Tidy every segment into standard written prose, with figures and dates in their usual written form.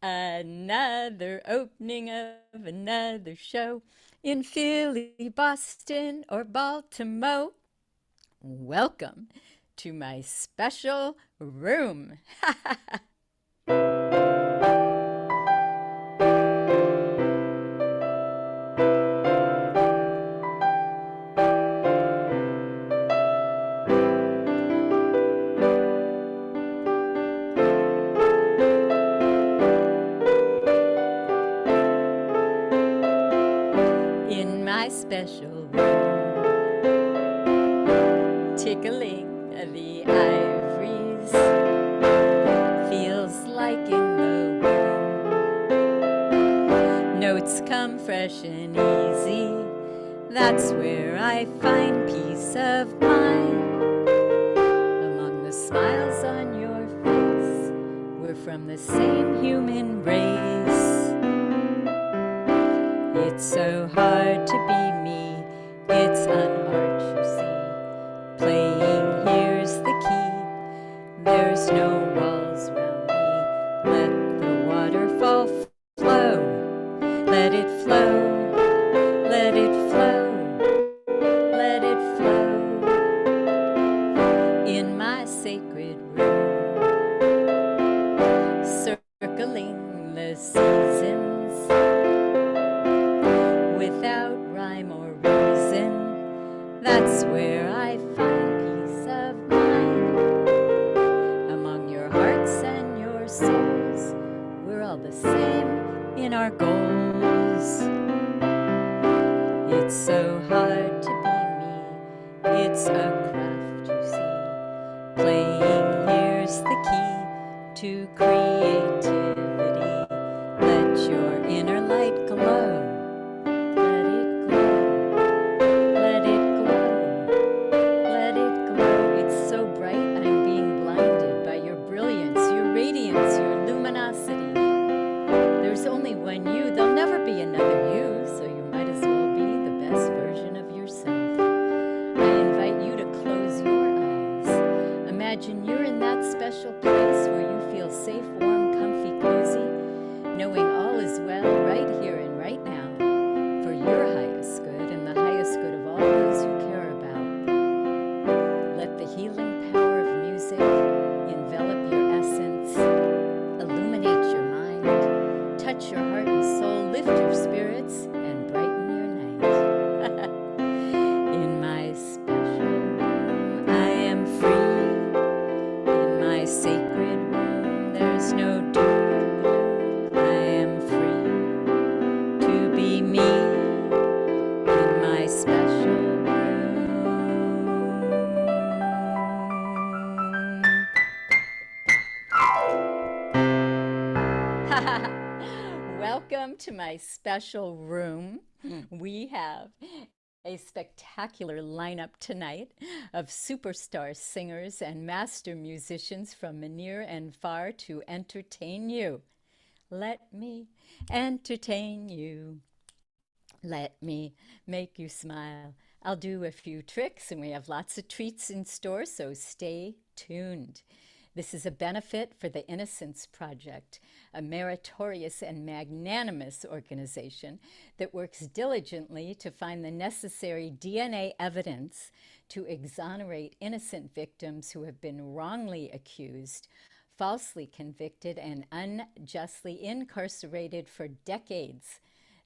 Another opening of another show in Philly, Boston, or Baltimore. Welcome to my special room. In my special room, tickling the ivories, feels like in the womb. Notes come fresh and easy, that's where I find peace of mind. Among the smiles on your face, we're from the same human race. It's so hard to be me, it's an art, you see. Playing here's the key, there's no walls round me. Let the waterfall flow, let it flow, let it flow, let it flow. In my sacred room, circling the seasons, without rhyme or reason, that's where I find peace of mind. Among your hearts and your souls, we're all the same in our goals. It's so hard to be me, it's a craft, you see. Playing here's the key to creativity. Let your inner light glow. When you, there'll never be another you, so you might as well be the best version of yourself. I invite you to close your eyes. Imagine you're in that special place where you feel safe, warm, comfy, cozy, knowing all is well right here and right now for your highest good and the highest good of all those you care about. Let the healing power of music envelop your essence, illuminate your mind, touch your heart and soul, lift your spirits, and brighten your night. In my special room, I am free. In my sacred room, there's no doom or gloom. I am free to be me in my special room. Welcome to my special room. We have a spectacular lineup tonight of superstar singers and master musicians from near and far to entertain you. Let me entertain you. Let me make you smile. I'll do a few tricks, and we have lots of treats in store, so stay tuned. This is a benefit for the Innocence Project, a meritorious and magnanimous organization that works diligently to find the necessary DNA evidence to exonerate innocent victims who have been wrongly accused, falsely convicted, and unjustly incarcerated for decades.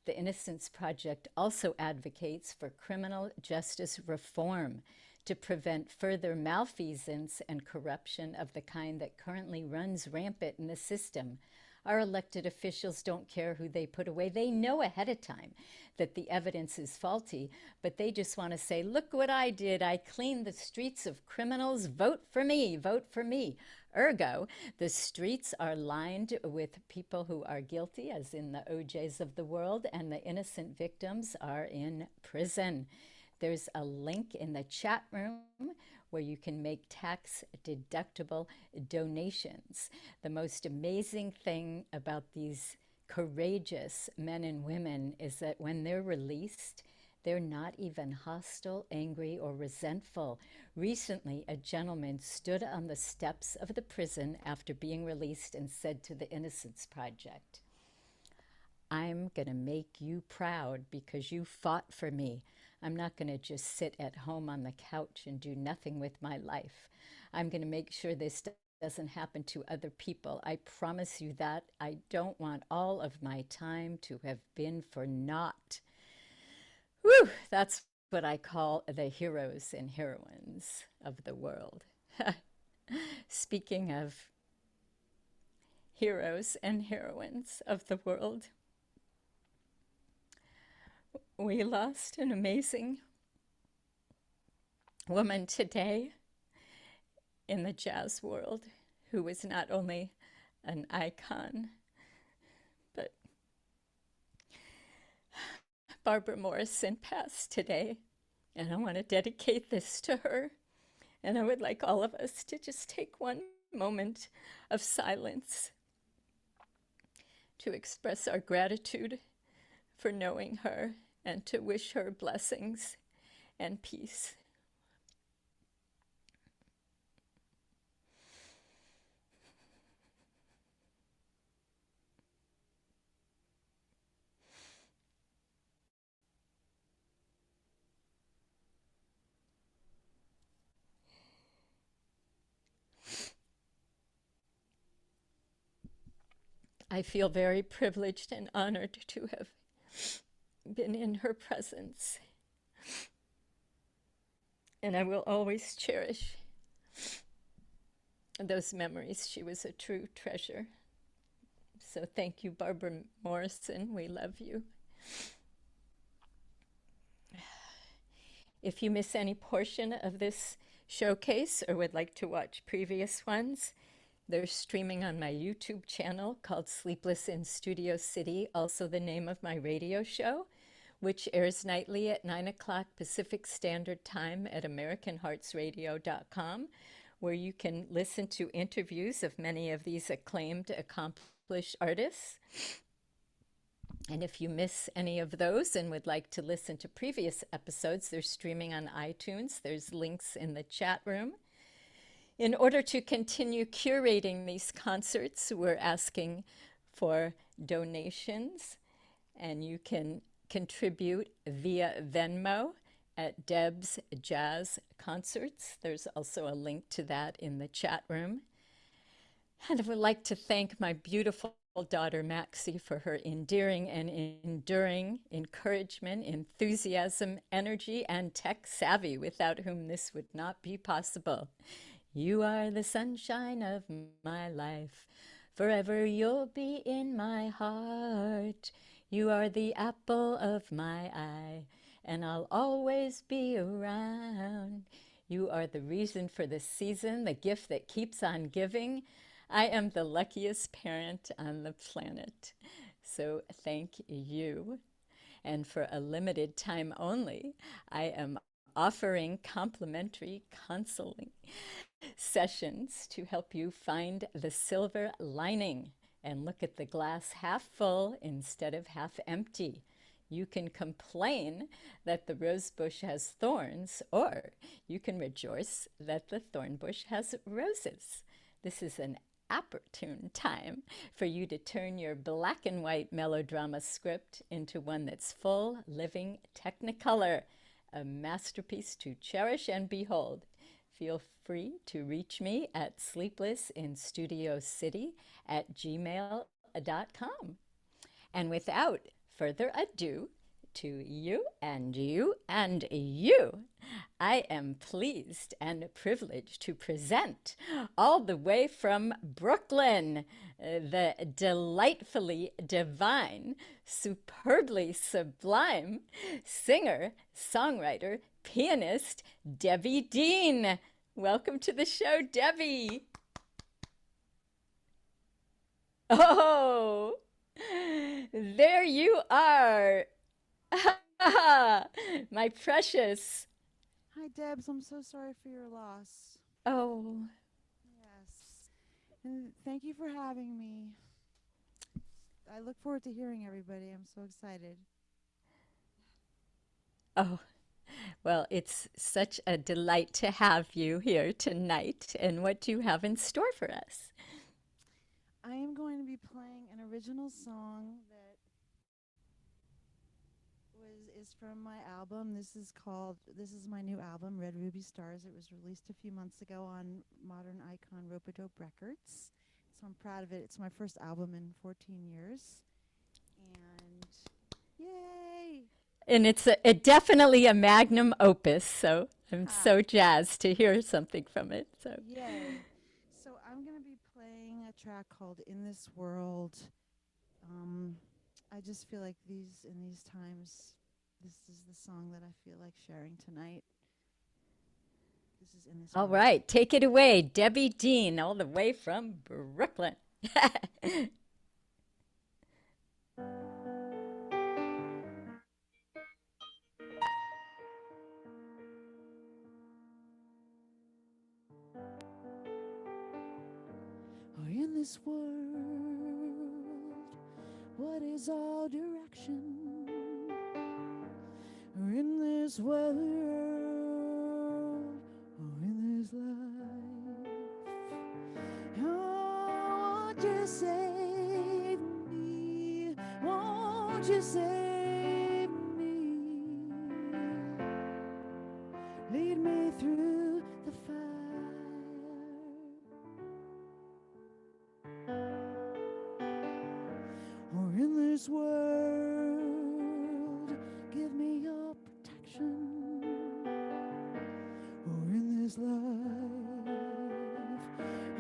The Innocence Project also advocates for criminal justice reform to prevent further malfeasance and corruption of the kind that currently runs rampant in the system. Our elected officials don't care who they put away. They know ahead of time that the evidence is faulty, but they just want to say, look what I did. I cleaned the streets of criminals. Vote for me. Vote for me. Ergo, the streets are lined with people who are guilty, as in the OJs of the world, and the innocent victims are in prison. There's a link in the chat room where you can make tax-deductible donations. The most amazing thing about these courageous men and women is that when they're released, They're not even hostile, angry, or resentful. Recently, a gentleman stood on the steps of the prison after being released and said to the Innocence Project, "I'm going to make you proud because you fought for me. I'm not going to just sit at home on the couch and do nothing with my life. I'm going to make sure this doesn't happen to other people. I promise you that. I don't want all of my time to have been for naught." Whew, that's what I call the heroes and heroines of the world. Speaking of heroes and heroines of the world, we lost an amazing woman today in the jazz world who was not only an icon, but Barbara Morrison passed today, and I want to dedicate this to her. And I would like all of us to just take one moment of silence to express our gratitude for knowing her and to wish her blessings and peace. I feel very privileged and honored to have been in her presence. And I will always cherish those memories. She was a true treasure. So thank you, Barbara Morrison. We love you. If you miss any portion of this showcase or would like to watch previous ones, they're streaming on my YouTube channel called Sleepless in Studio City, also the name of my radio show, which airs nightly at 9 o'clock Pacific Standard Time at AmericanHeartsRadio.com, where you can listen to interviews of many of these acclaimed, accomplished artists. And if you miss any of those and would like to listen to previous episodes, they're streaming on iTunes. There's links in the chat room. In order to continue curating these concerts, we're asking for donations, and you can contribute via Venmo at Debs Jazz Concerts. There's also a link to that in the chat room. And I would like to thank my beautiful daughter Maxie for her endearing and enduring encouragement, enthusiasm, energy, and tech savvy, without whom this would not be possible. You are the sunshine of my life. Forever you'll be in my heart. You are the apple of my eye, and I'll always be around. You are the reason for the season, the gift that keeps on giving. I am the luckiest parent on the planet. So thank you. And for a limited time only, I am offering complimentary counseling sessions to help you find the silver lining and look at the glass half full instead of half empty. You can complain that the rose bush has thorns, or you can rejoice that the thorn bush has roses. This is an opportune time for you to turn your black and white melodrama script into one that's full, living technicolor, a masterpiece to cherish and behold. Feel free to reach me at sleeplessinstudiocity@gmail.com. And without further ado, to you and you and you, I am pleased and privileged to present, all the way from Brooklyn, the delightfully divine, superbly sublime singer, songwriter, pianist, Deane. Welcome to the show, Debbie. Oh, there you are. My precious. Hi, Debs. I'm so sorry for your loss. Oh, Yes. And thank you for having me. I look forward to hearing everybody. I'm so excited. Oh, well, it's such a delight to have you here tonight. And what do you have in store for us? I am going to be playing an original song that is from my album. This is my new album, Red Ruby Stars. It was released a few months ago on Modern Icon Rope-a-Dope Records. So I'm proud of it. It's my first album in 14 years. And yay! And it's definitely a magnum opus, so I'm Ha! so jazzed to hear something from it. So, Yay! So I'm going to be playing a track called In This World. I just feel like in these times, this is the song that I feel like sharing tonight. This is In This all World. right, take it away, Debbie Deane, all the way from Brooklyn. Or in this world, what is all direction? Or in this world, or in this life, oh, won't you save me? Won't you save me? Lead me through the fire. Or in this world, give me your protection. Or in this life,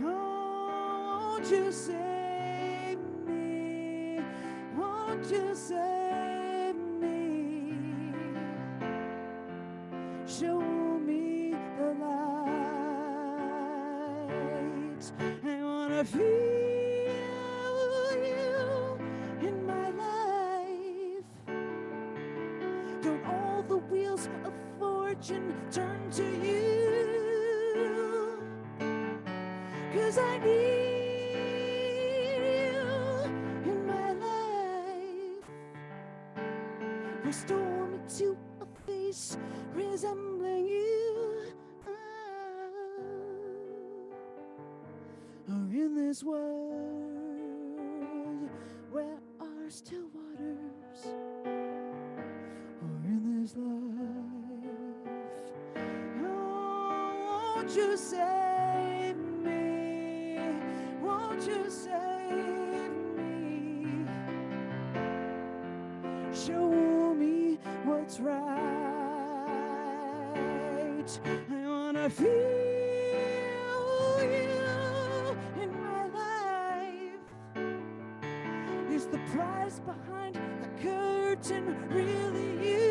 oh, won't you save me? Won't you save me? Show me the light. I wanna feel you in my life. Don't all the wheels of fortune turn to you? 'Cause I need you in my life. Restore me to a face resembling you. Or in this world where are still waters, or in this life, oh, won't you save me? Won't you save me? Show me what's right. I wanna feel you in my life. Is the price behind the curtain really you?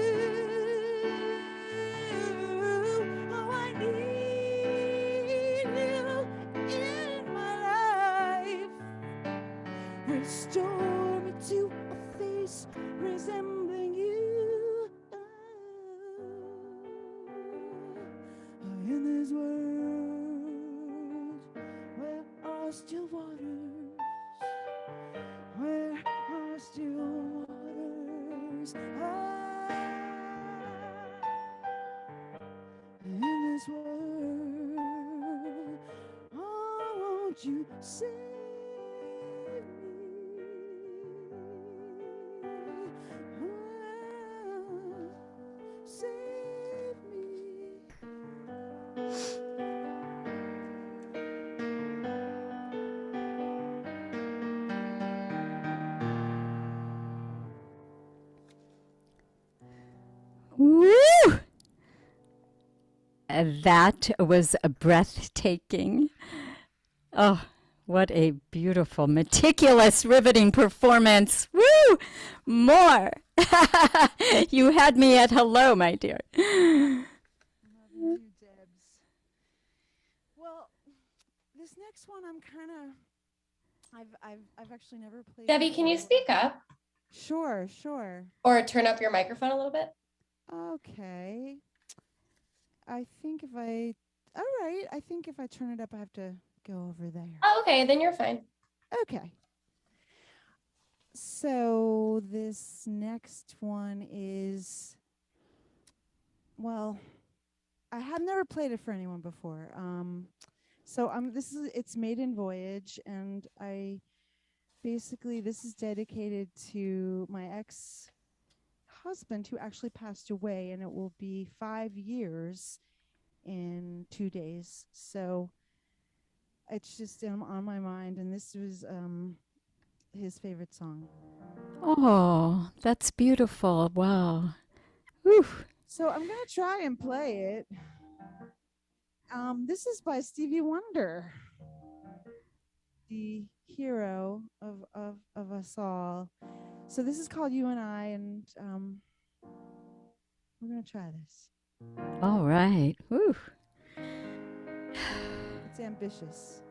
Oh, I need you in my life. Restore me to a face resembling you. In this world, where are still waters? Where are still waters? In this world, oh, won't you save me? Save me. Woo! That was breathtaking. Oh, what a beautiful, meticulous, riveting performance. Woo! More. You had me at hello, my dear. Loving you, Debs. Well, this next one I'm kind of I've actually never played. Debbie, can you speak up? Sure, sure. Or turn up your microphone a little bit? Okay. I think if I turn it up, I have to go over there. Oh, okay, then you're fine. Okay. So this next one is well, I have never played it for anyone before. So it's Maiden Voyage, and I basically this is dedicated to my ex-husband who actually passed away, and it will be 5 years in 2 days. So it's just on my mind, and this was his favorite song. Oh, that's beautiful. Wow. Whew. So I'm gonna try and play it. This is by Stevie Wonder, the hero of us all. So this is called You and I, and we're gonna try this. All right. Whew. It's ambitious,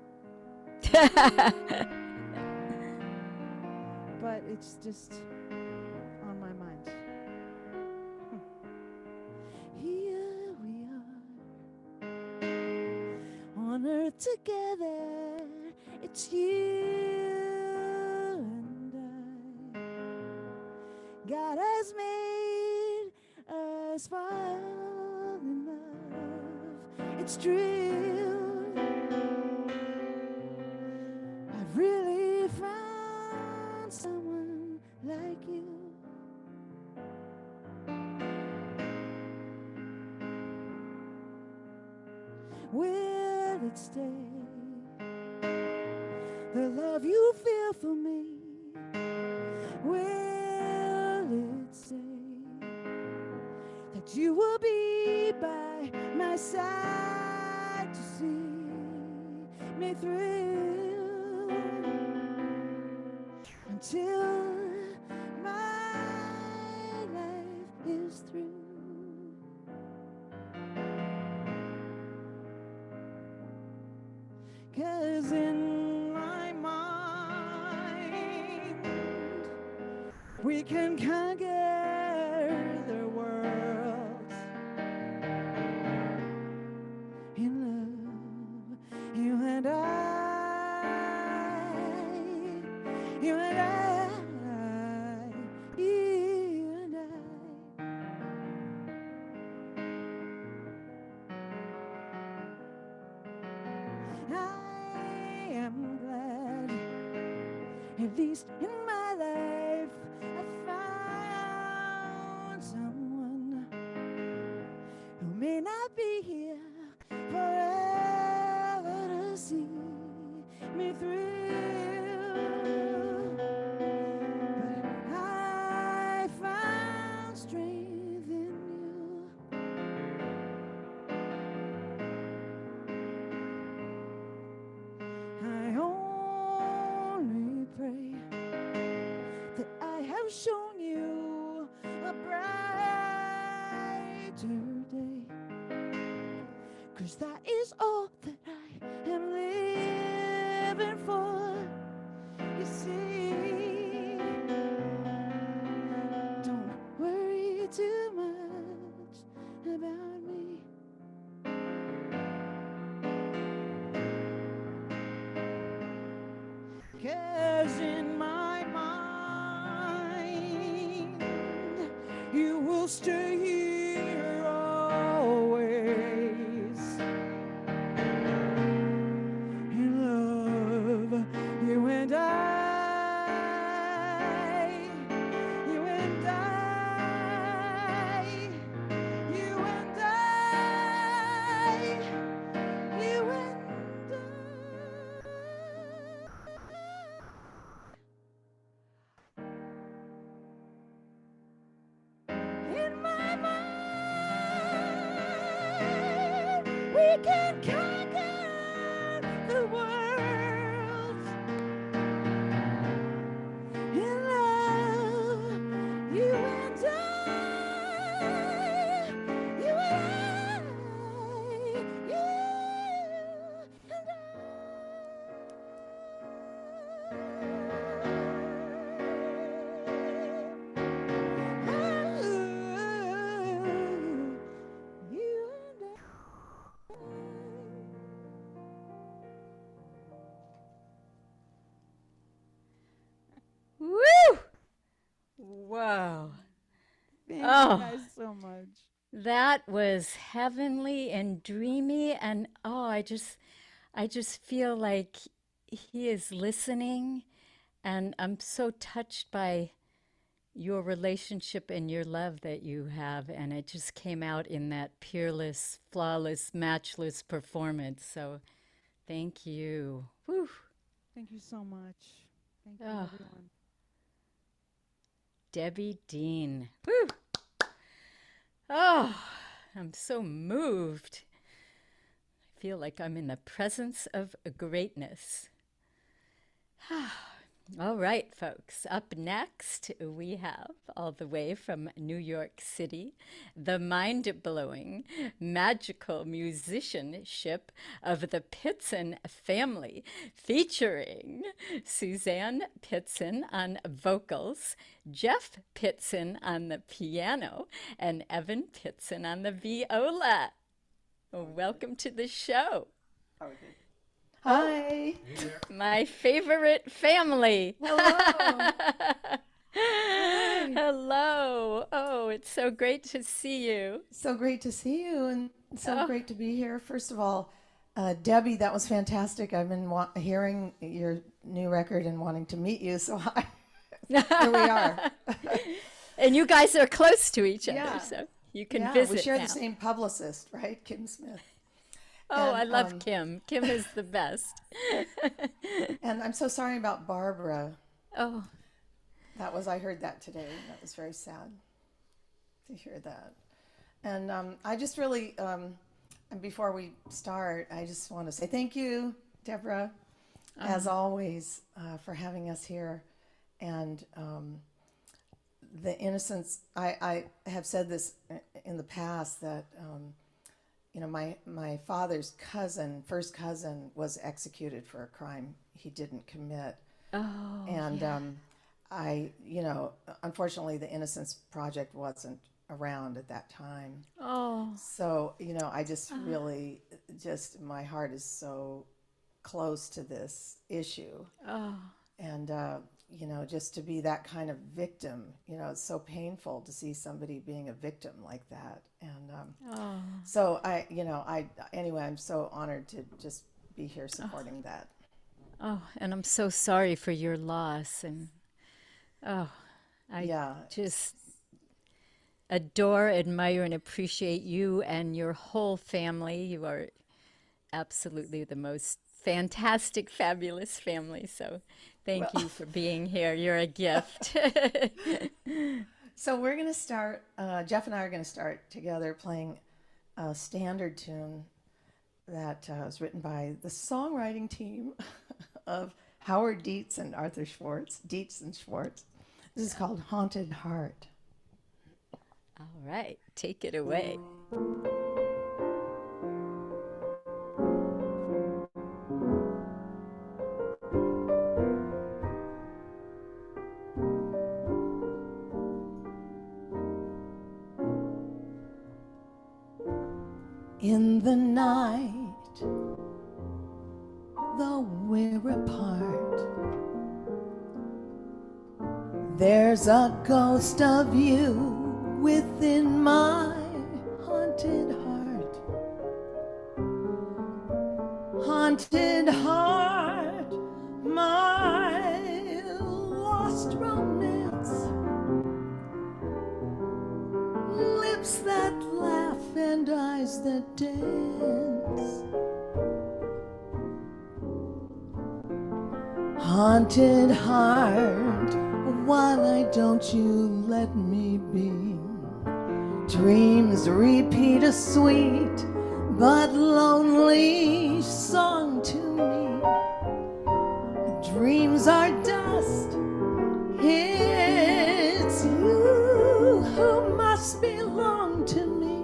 but it's just on my mind. Here we are on earth together. It's you and I. God has made us fall in love. It's true. I've really found someone like you. Will it stay? The love you feel for me, will it say that you will be by my side to see me through until my life is through? Cause in my mind, we can conquer the world in love. You and I, you and I, you and I am glad, at least in my life, I found someone who may not be here forever to see me through. But I found strength in you. I only pray that I have shown you a brighter day, 'cause that is all that I am living for. You see, don't worry too much about me. 'Cause in my mind, you will stay here always. In love, you and I, you and I, you and I, you and in my mind, we can conquer the world in love. You and I, you and I, you and you and I. Woo! Wow. Thank Oh. you guys so much. That was heavenly and dreamy, and oh, I just feel like he is listening, and I'm so touched by your relationship and your love that you have, and it just came out in that peerless, flawless, matchless performance. So thank you. Whew. Thank you so much. Thank you, Oh, everyone. Debbie Deane. Whew. Oh, I'm so moved. I feel like I'm in the presence of greatness. All right, folks. Up next, we have, all the way from New York City, the mind blowing, magical musicianship of the Pittson family, featuring Suzanne Pittson on vocals, Jeff Pittson on the piano, and Evan Pittson on the viola. Welcome to the show. Hi. My favorite family. Hello. Hi. Hello. Oh, it's so great to see you. So great to see you and so Oh, great to be here. First of all, Debbie, that was fantastic. I've been hearing your new record and wanting to meet you. So here we are. and you guys are close to each other, Yeah. so you can Yeah, we visit share now. the same publicist, right? Kim Smith. Oh, I And love Kim. Kim is the best. and I'm so sorry about Barbara. Oh, I heard that today. That was very sad to hear that. And I just really, and before we start, I just want to say thank you, Deborah, as always, for having us here. And the Innocence, I have said this in the past that, my father's first cousin, was executed for a crime he didn't commit. oh, And yeah. unfortunately, the Innocence Project wasn't around at that time. Oh, So, I just really, my heart is so close to this issue. oh, And, just to be that kind of victim, it's so painful to see somebody being a victim like that. And oh. so anyway, I'm so honored to just be here supporting that. Oh, and I'm so sorry for your loss. And oh, I Yeah. just adore, admire, and appreciate you and your whole family. You are absolutely the most fantastic, fabulous family. So thank Well, you for being here. You're a gift. so we're going to start, Jeff and I are going to start together playing a standard tune that was written by the songwriting team of Howard Dietz and Arthur Schwartz, Dietz and Schwartz. This is called Haunted Heart. All right, take it away. In the night, though we're apart, there's a ghost of you within my haunted heart. Haunted heart, my lost romance. Lips that laugh and eyes that dance. Haunted heart, why don't you let me be? Dreams repeat a sweet but lonely song to me. Dreams are dust. It's you who must belong to me.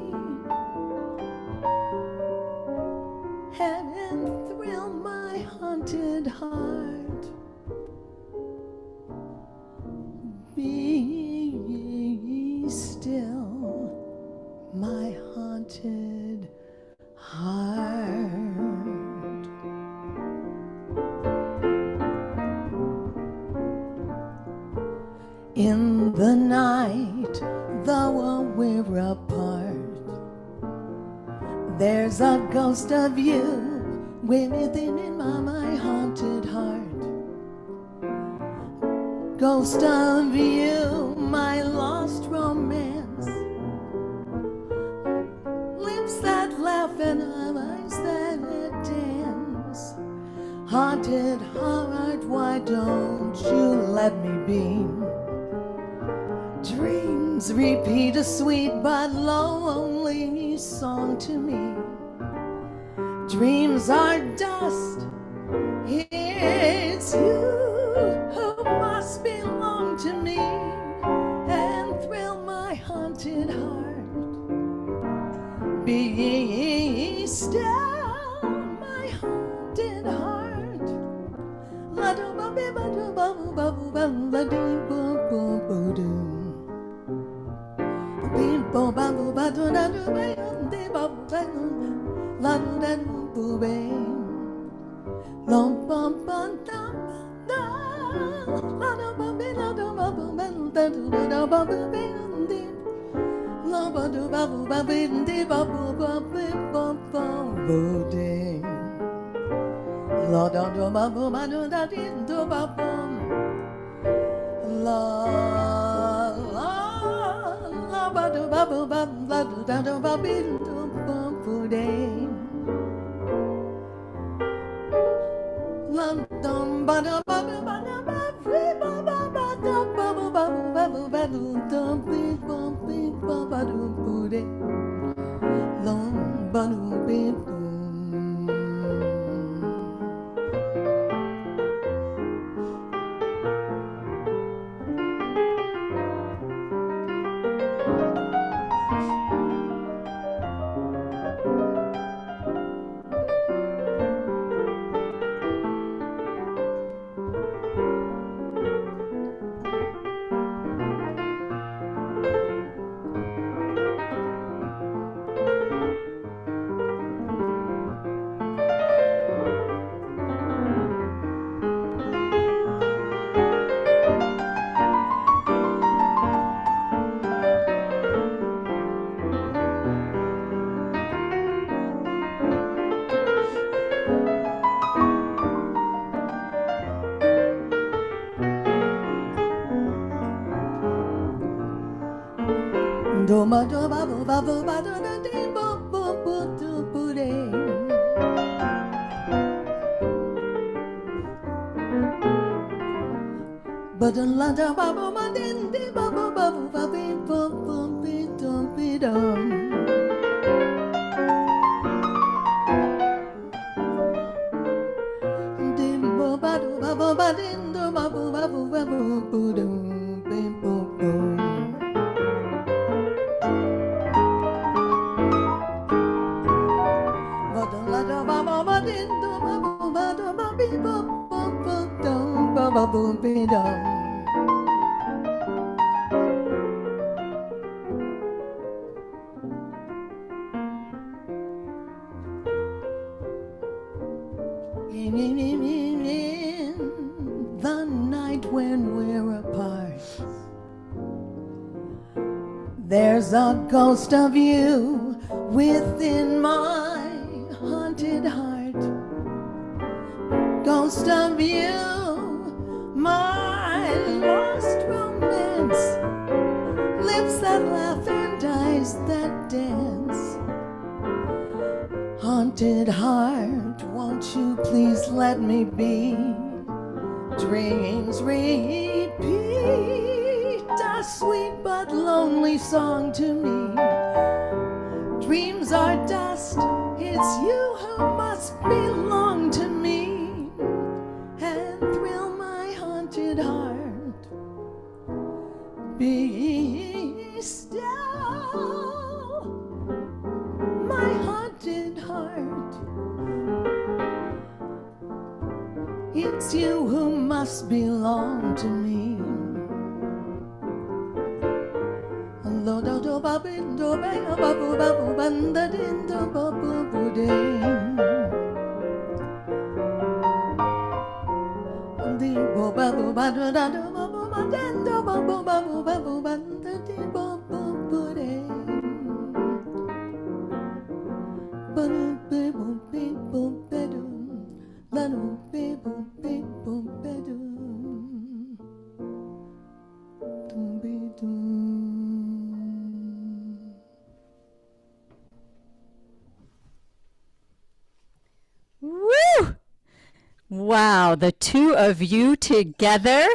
And thrill my haunted heart. Be still, my haunted heart. In the night, though we're apart, There's a ghost of you within in my haunted heart. Ghost of you, my lost romance. Lips that laugh and eyes that dance. Haunted heart, why don't you let me be? Dreams repeat a sweet but lonely song to me. Dreams are dust. It's you who must belong to me and thrill my haunted heart. Be still, my haunted heart. La do ba be ba do ba bu ba bu ba la dee bo bo bo do. Bee bo ba bu ba do da do ba dee ba bu ba la do da do bu ba. Long bum bum dum da la do ba be la do ba bu ba da do da ba bu be dee. La ba do ba bu ba be dee ba bu ba be ba ba bu dee. La do do ba bu ba do da dee do ba bum. La la ba do ba bu ba la do da do ba be do ba bu dee. La dum ba da ba ba ba da ba free ba ba ba da ba ba ba ba ba ba do dum be ba do bu dee. Long ba do be boom. Do ma do ba bu ba bu ba do da dee bo bo bo do bu dee. Ba da la da ba bu ma dee dee ba bu ba bu ba be bo bo be do be dum. Dee bo ba do ba bu ba dee do ba bu ba bu ba bu bu do be bo bo. Ba boom be dum. In the night when we're apart, there's a ghost of you within my haunted heart. Ghost of you, my lost romance. Lips that laugh and eyes that dance. Haunted heart, won't you please let me be? Dreams repeat a sweet but lonely song to me. Dreams are dust, it's you who must belong to me and thrill my haunted heart. Be still, my haunted heart. It's you who must belong to me. Lo do do ba bin do ba ba bu ba bu ban da din do ba bu bu din. Di bo ba bu ba do da do ba bu ba din do ba bu ba bu ba bu ban da di bo bu bu din. Wow, the two of you together,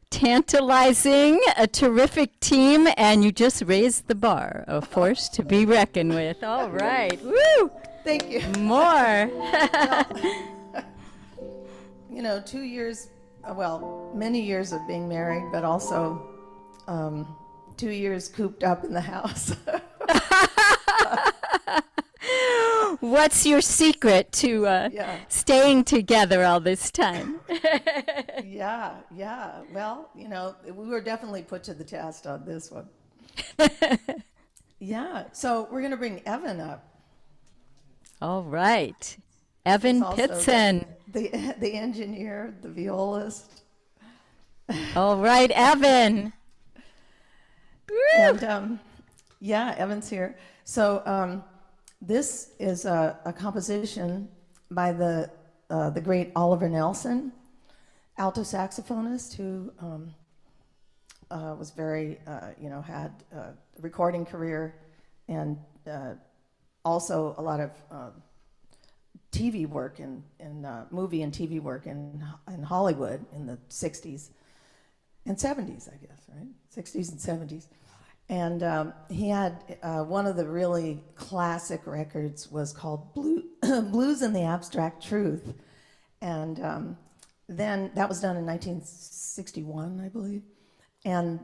tantalizing, a terrific team, and you just raised the bar, a force to be reckoned with. All right, woo! Thank you. More. You know, 2 years, well, many years of being married, but also 2 years cooped up in the house. What's your secret to staying together all this time? Yeah. Well, you know, we were definitely put to the test on this one. Yeah. So we're going to bring Evan up. All right. Evan Pittson. The engineer, the violist. All right, Evan. And yeah, Evan's here. So this is a composition by the great Oliver Nelson, alto saxophonist, who was very, had a recording career and also a lot of TV work and movie and TV work in Hollywood in the 60s and 70s, I guess, right? 60s and 70s. And he had one of the really classic records was called Blues and the Abstract Truth. And then that was done in 1961, I believe. And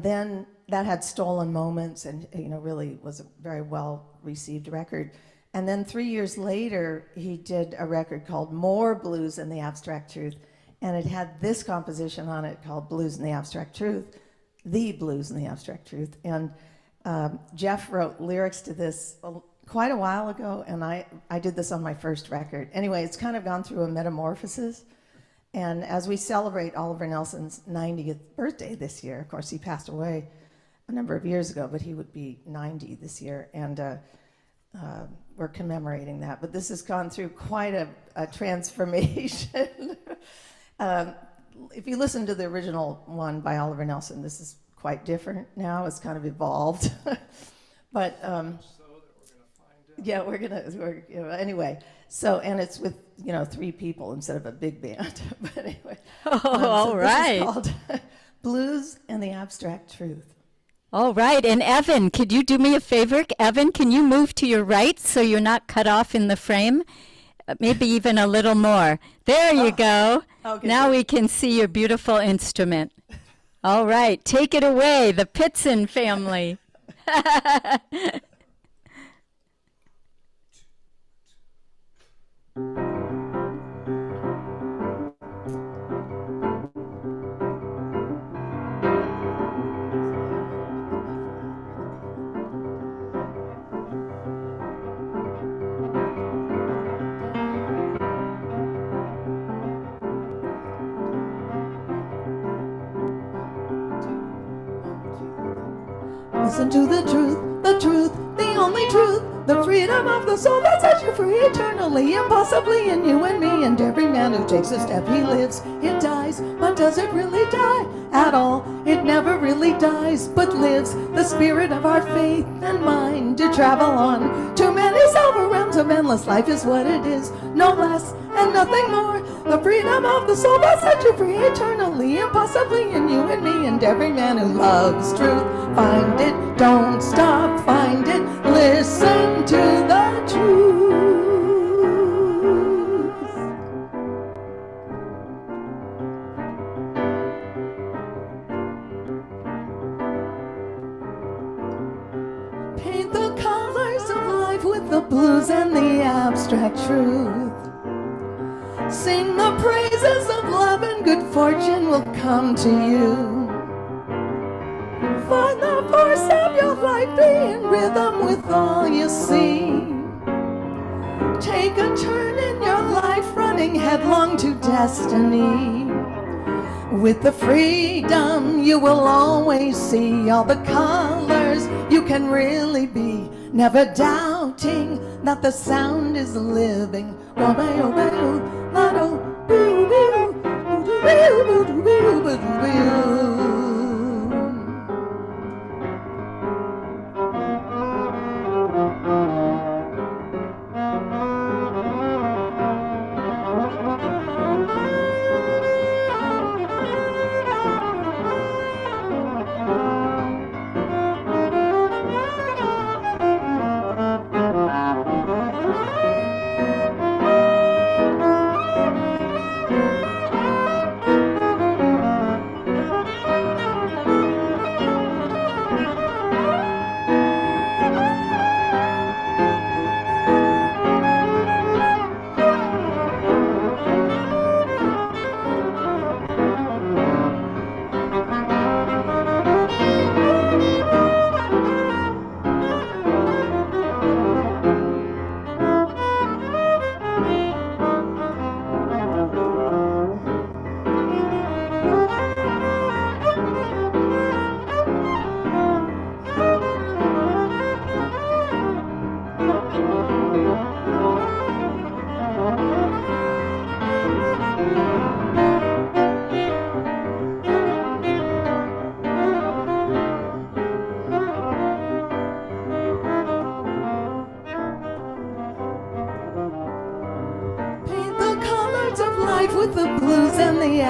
then that had Stolen Moments and, really was a very well-received record. And then 3 years later, he did a record called More Blues and the Abstract Truth. And it had this composition on it called Blues and the Abstract Truth, The Blues and the Abstract Truth. And Jeff wrote lyrics to this quite a while ago, and I did this on my first record. Anyway, it's kind of gone through a metamorphosis. And as we celebrate Oliver Nelson's 90th birthday this year, of course, he passed away a number of years ago, but he would be 90 this year. And we're commemorating that. But this has gone through quite a transformation. If you listen to the original one by Oliver Nelson, this is quite different now. It's kind of evolved. But yeah, anyway. So, and it's with 3 people instead of a big band. But anyway. All right. This is called Blues and the Abstract Truth. All right, and Evan, could you do me a favor? Evan, can you move to your right so you're not cut off in the frame? Maybe even a little more. There you go. Okay, now good. we can see your beautiful instrument. All right, take it away, the Pittson family. Listen to the truth, the only truth, the freedom of the soul that sets you free eternally, impossibly in you and me. And every man who takes a step, he lives, it dies. But does it really die at all? It never really dies, but lives. The spirit of our faith and mind to travel on. Too many silver realms of endless life is what it is, no less and nothing more. The freedom of the soul that sets you free eternally, impossibly in you and me. And every man who loves truth, find it, don't stop, find it, listen to the truth. Paint the colors of life with the blues and the abstract truth. Sing the praises of love and good fortune will come to you. Find the force of your life, be in rhythm with all you see. Take a turn in your life, running headlong to destiny. With the freedom you will always see all the colors you can really be. Never doubting that the sound is living.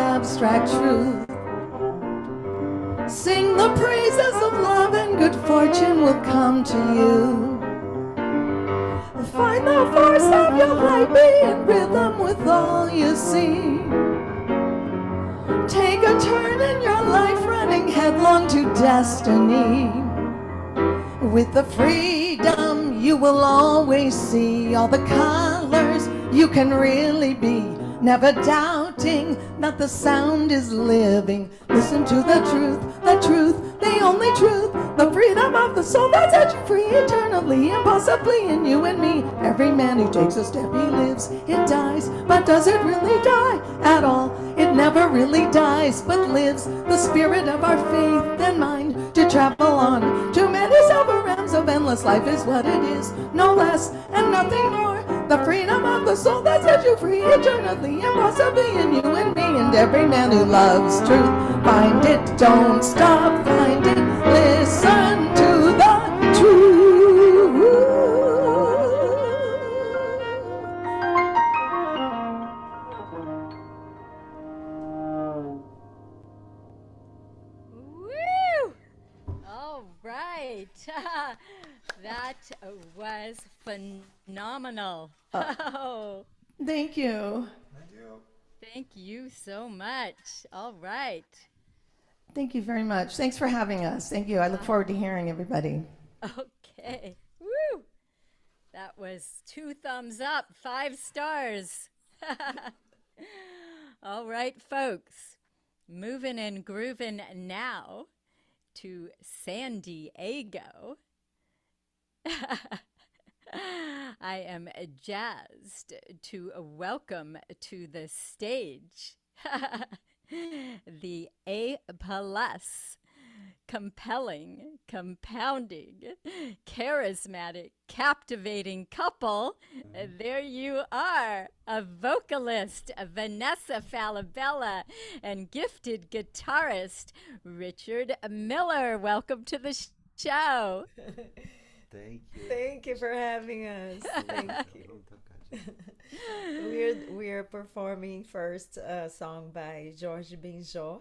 abstract truth. Sing the praises of love and good fortune will come to you. Find the force of your light, be in rhythm with all you see. Take a turn in your life running headlong to destiny. With the freedom you will always see all the colors you can really be. Never doubting that the sound is living. Listen to the truth, the only truth. The freedom of the soul that sets you free eternally, impossibly in you and me. Every man who takes a step, he lives, it dies. But does it really die at all? It never really dies, but lives. The spirit of our faith and mind to travel on. To many silver realms of endless life is what it is. No less and nothing more. The freedom of the soul that sets you free eternally, impossibly in you and me. And every man who loves truth, find it, don't stop, find it, listen to the truth. Woo! All right. That was phenomenal. Oh, Thank you. thank you so much. All right. Thank you very much. Thanks for having us. Thank you. I look forward to hearing everybody. Okay. Woo! That was 2 thumbs up, 5 stars. All right, folks. Moving and grooving now to San Diego. I am jazzed to welcome to the stage the A+, compelling, compounding, charismatic, captivating couple. There you are, a vocalist, Vanessa Falabella, and gifted guitarist, Richard Miller. Welcome to the show. Thank you. Thank you for having us. Thank you. We're performing first a song by Jorge Benjor,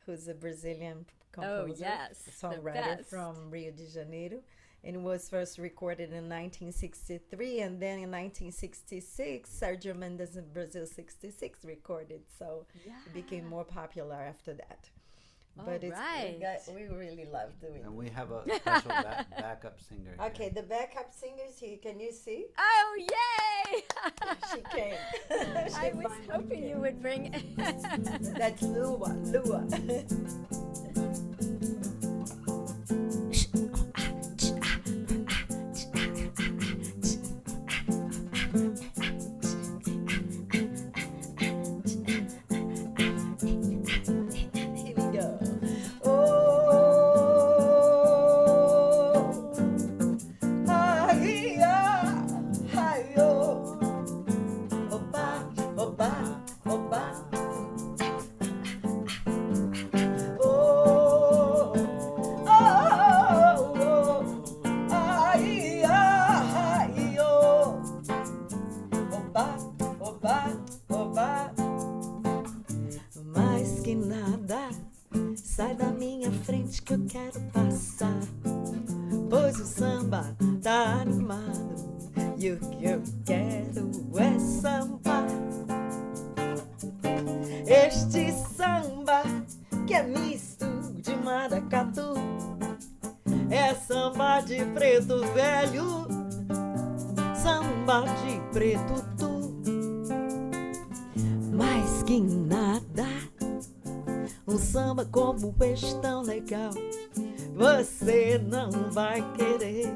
who's a Brazilian composer, yes, the songwriter best. from Rio de Janeiro, and it was first recorded in 1963, and then in 1966, Sergio Mendes in Brazil 66 recorded, so it became more popular after that. But we really love doing it. And we have a special backup singer. Okay, the backup singer's here. Can you see? Oh, yay! She came. I was hoping you would bring. That's Lua. Lua. Sai da minha frente que eu quero passar, pois o samba tá animado e o que eu quero é sambar. Este samba que é misto de maracatu, é samba de preto velho, samba de preto tu. Mais que nada, um samba como este tão legal, você não vai querer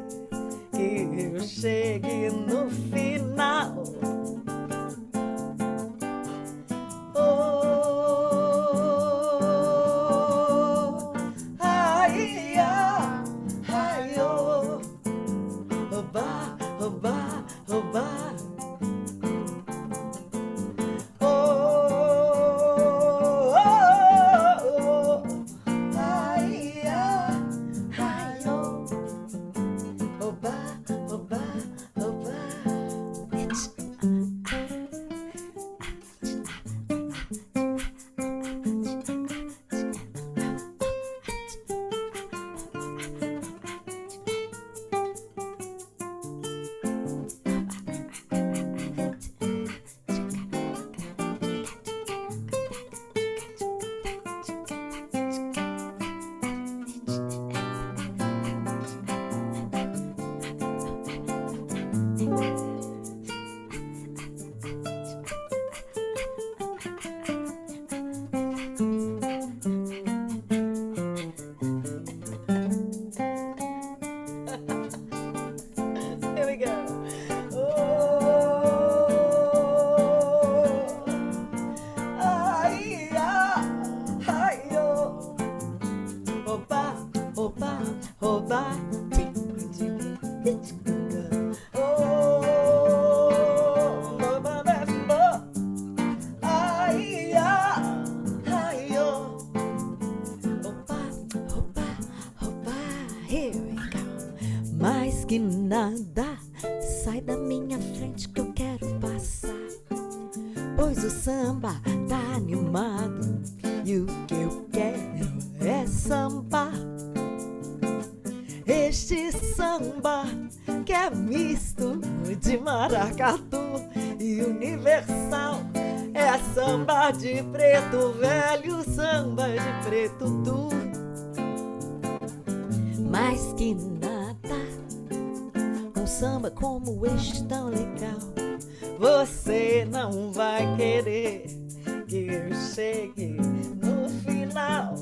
que eu chegue no final. Oh, ai, ai, ai, oh, oba, oba, oba. oba. Mais que nada, sai da minha frente que eu quero passar. Pois o samba tá animado e o que eu quero é sambar. Este samba que é misto de maracatu e universal. É samba de preto velho, samba de preto tu. Mais que nada, um samba como este tão legal, você não vai querer que eu chegue no final.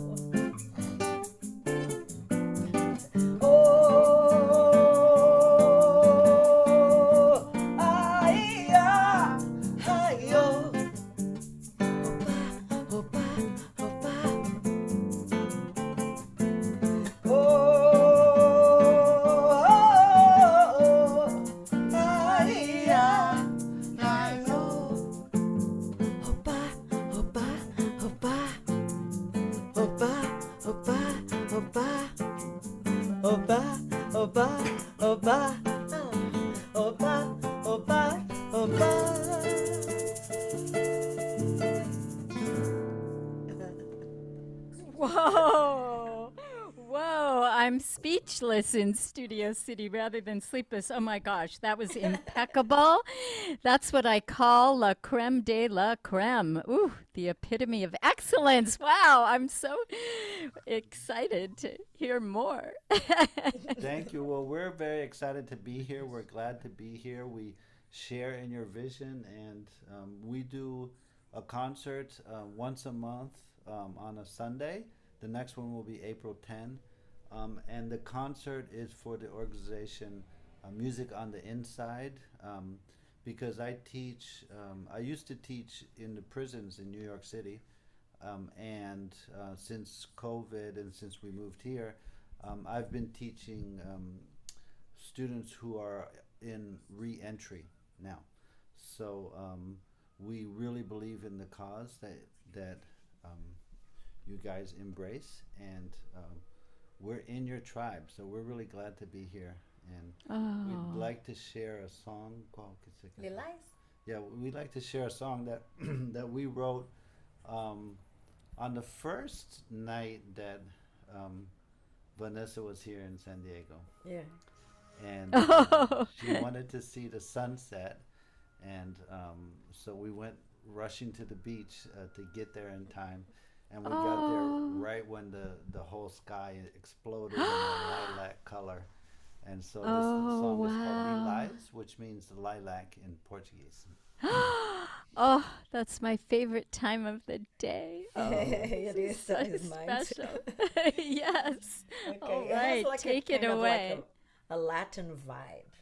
Whoa! Whoa! I'm speechless in Studio City rather than sleepless. Oh my gosh, that was impeccable. That's what I call la creme de la creme. Ooh, the epitome of excellence. Wow, I'm so excited to hear more. Thank you. Well, we're very excited to be here. We're glad to be here. We share in your vision, and we do a concert once a month on a Sunday. The next one will be April 10. And the concert is for the organization Music on the Inside, because I teach, I used to teach in the prisons in New York City, and since COVID and since we moved here, I've been teaching students who are in re-entry now. So we really believe in the cause that you guys embrace, and we're in your tribe, so we're really glad to be here. And we'd like to share a song called Lilás? Yeah, we'd like to share a song that that we wrote on the first night that Vanessa was here in San Diego. Yeah. And she wanted to see the sunset, and so we went rushing to the beach to get there in time. And we got there right when the whole sky exploded in a lilac color. And so this song is called Lilás, which means lilac in Portuguese. Oh, that's my favorite time of the day. Oh, It is so mine too. special. Yes. Okay. All It has right, like take a it kind of away. like a Latin vibe.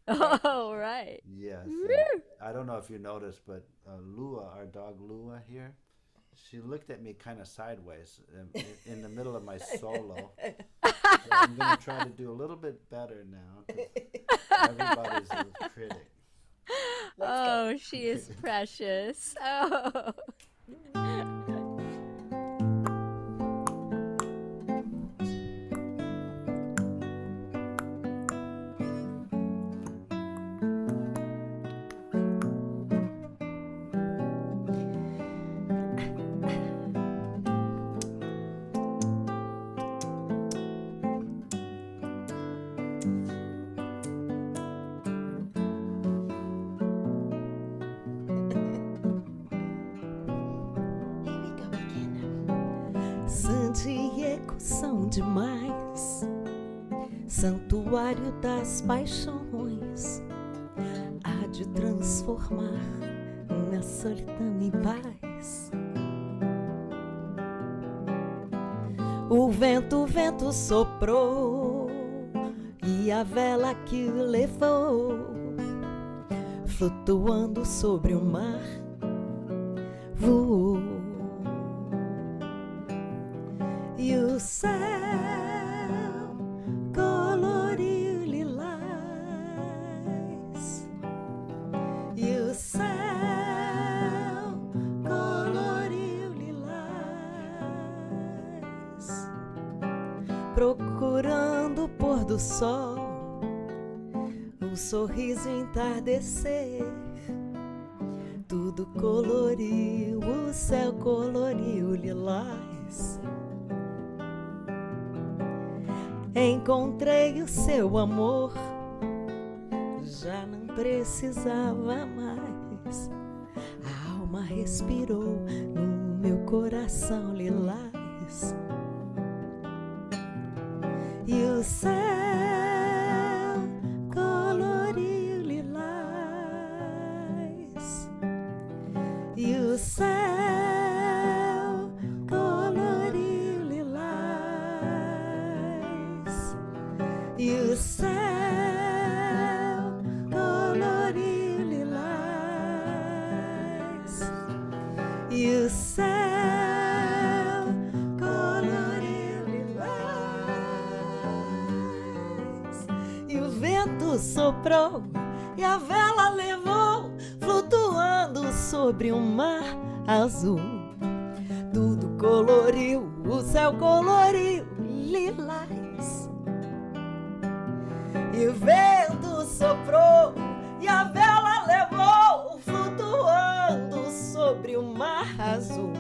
Oh, right. Yes. Woo! I don't know if you noticed, but Lua, our dog Lua here, she looked at me kind of sideways in the middle of my solo. So I'm going to try to do a little bit better now, 'cause everybody's a critic. Oh, she is precious. Oh. Santiago são demais, santuário das paixões, há de transformar na solidão em paz. O vento soprou e a vela que o levou, flutuando sobre o mar, voou. E o céu procurando o pôr do sol, um sorriso entardecer. Tudo coloriu, o céu coloriu lilás. Encontrei o seu amor, já não precisava mais. A alma respirou no meu coração lilás. E o céu coloriu lilás. E o céu coloriu lilás. E o céu coloriu lilás. E o céu coloriu lilás. E o vento soprou e a vela levou, flutuando sobre um mar azul. Tudo coloriu, o céu coloriu lilás. E o vento soprou e a vela levou, flutuando sobre o mar azul.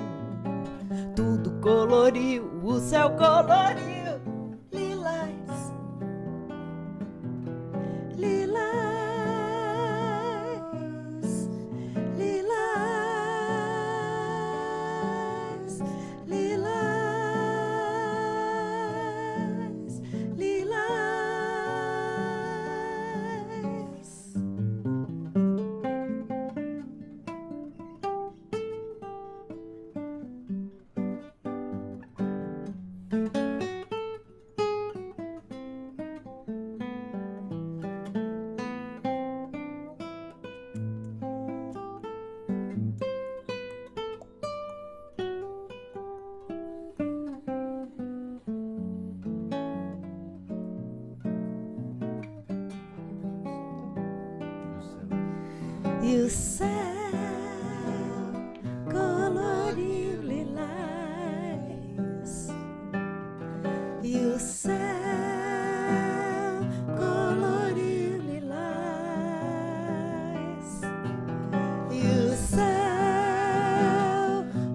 Tudo coloriu, o céu coloriu lilás. Lilás. Lilás, lilás, lilás. E o céu coloriu lilás. E o céu coloriu lilás. E o céu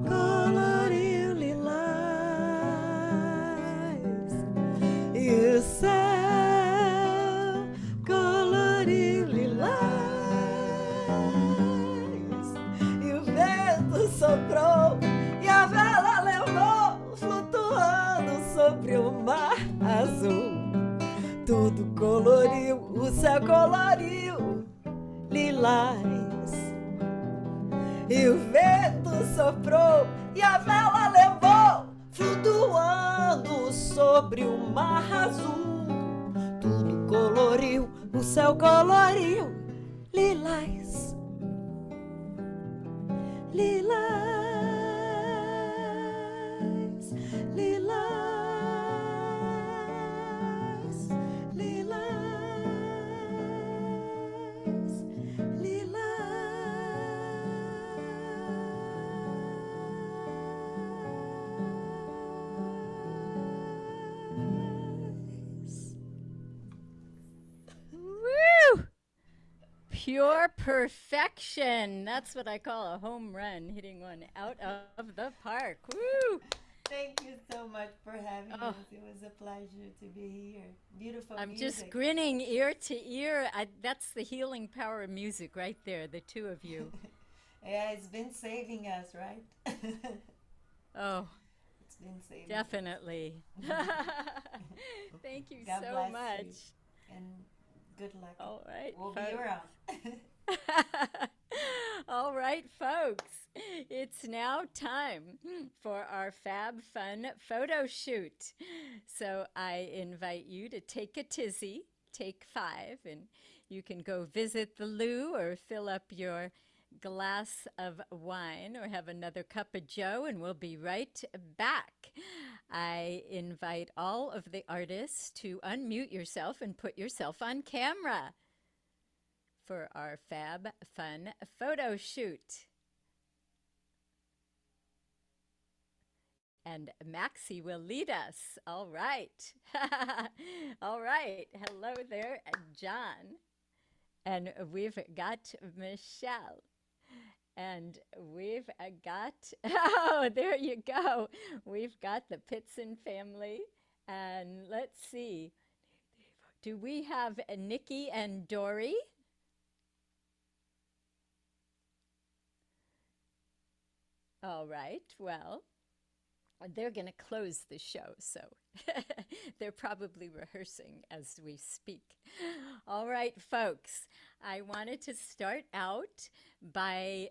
coloriu lilás. E o céu coloriu lilás. Soprou e a vela levou, flutuando sobre o mar azul. Tudo coloriu, o céu coloriu lilás. E o vento soprou e a vela levou, flutuando sobre o mar azul. Tudo coloriu, o céu coloriu lilás. Lilás, lilás, lilás, lilás. Woo! Pure perfection. That's what I call a home run, hitting one out of the park. Woo! Thank you so much for having Oh. us. It was a pleasure to be here. Beautiful I'm music. just grinning ear to ear. That's the healing power of music right there, the two of you. Yeah, it's been saving us, right? Oh, It's been saving definitely. Thank you God so bless much. you. And good luck. All right, We'll be folks. around. All right, folks. It's now time for our Fab Fun photo shoot. So I invite you to take a tizzy, take 5, and you can go visit the loo or fill up your glass of wine or have another cup of joe, and we'll be right back. I invite all of the artists to unmute yourself and put yourself on camera for our Fab Fun photo shoot. and Maxie will lead us. All right. All right. Hello there, John. And we've got Michele. And we've got, oh, there you go. We've got the Pittson family. And let's see. Do we have Nikki and Dori? All right. Well, they're going to close the show, so they're probably rehearsing as we speak. All right, folks, I wanted to start out by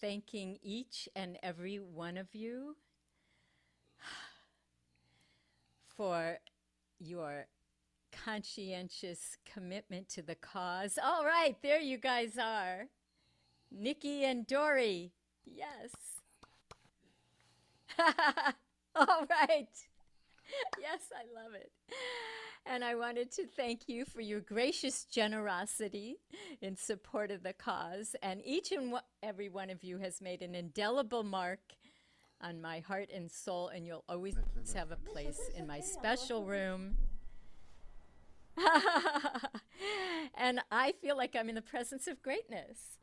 thanking each and every one of you for your conscientious commitment to the cause. All right, there you guys are. Nikki and Dori, yes. All right. Yes, I love it. And I wanted to thank you for your gracious generosity in support of the cause. And each and every one of you has made an indelible mark on my heart and soul, and you'll always have a place in my special room. And I feel like I'm in the presence of greatness.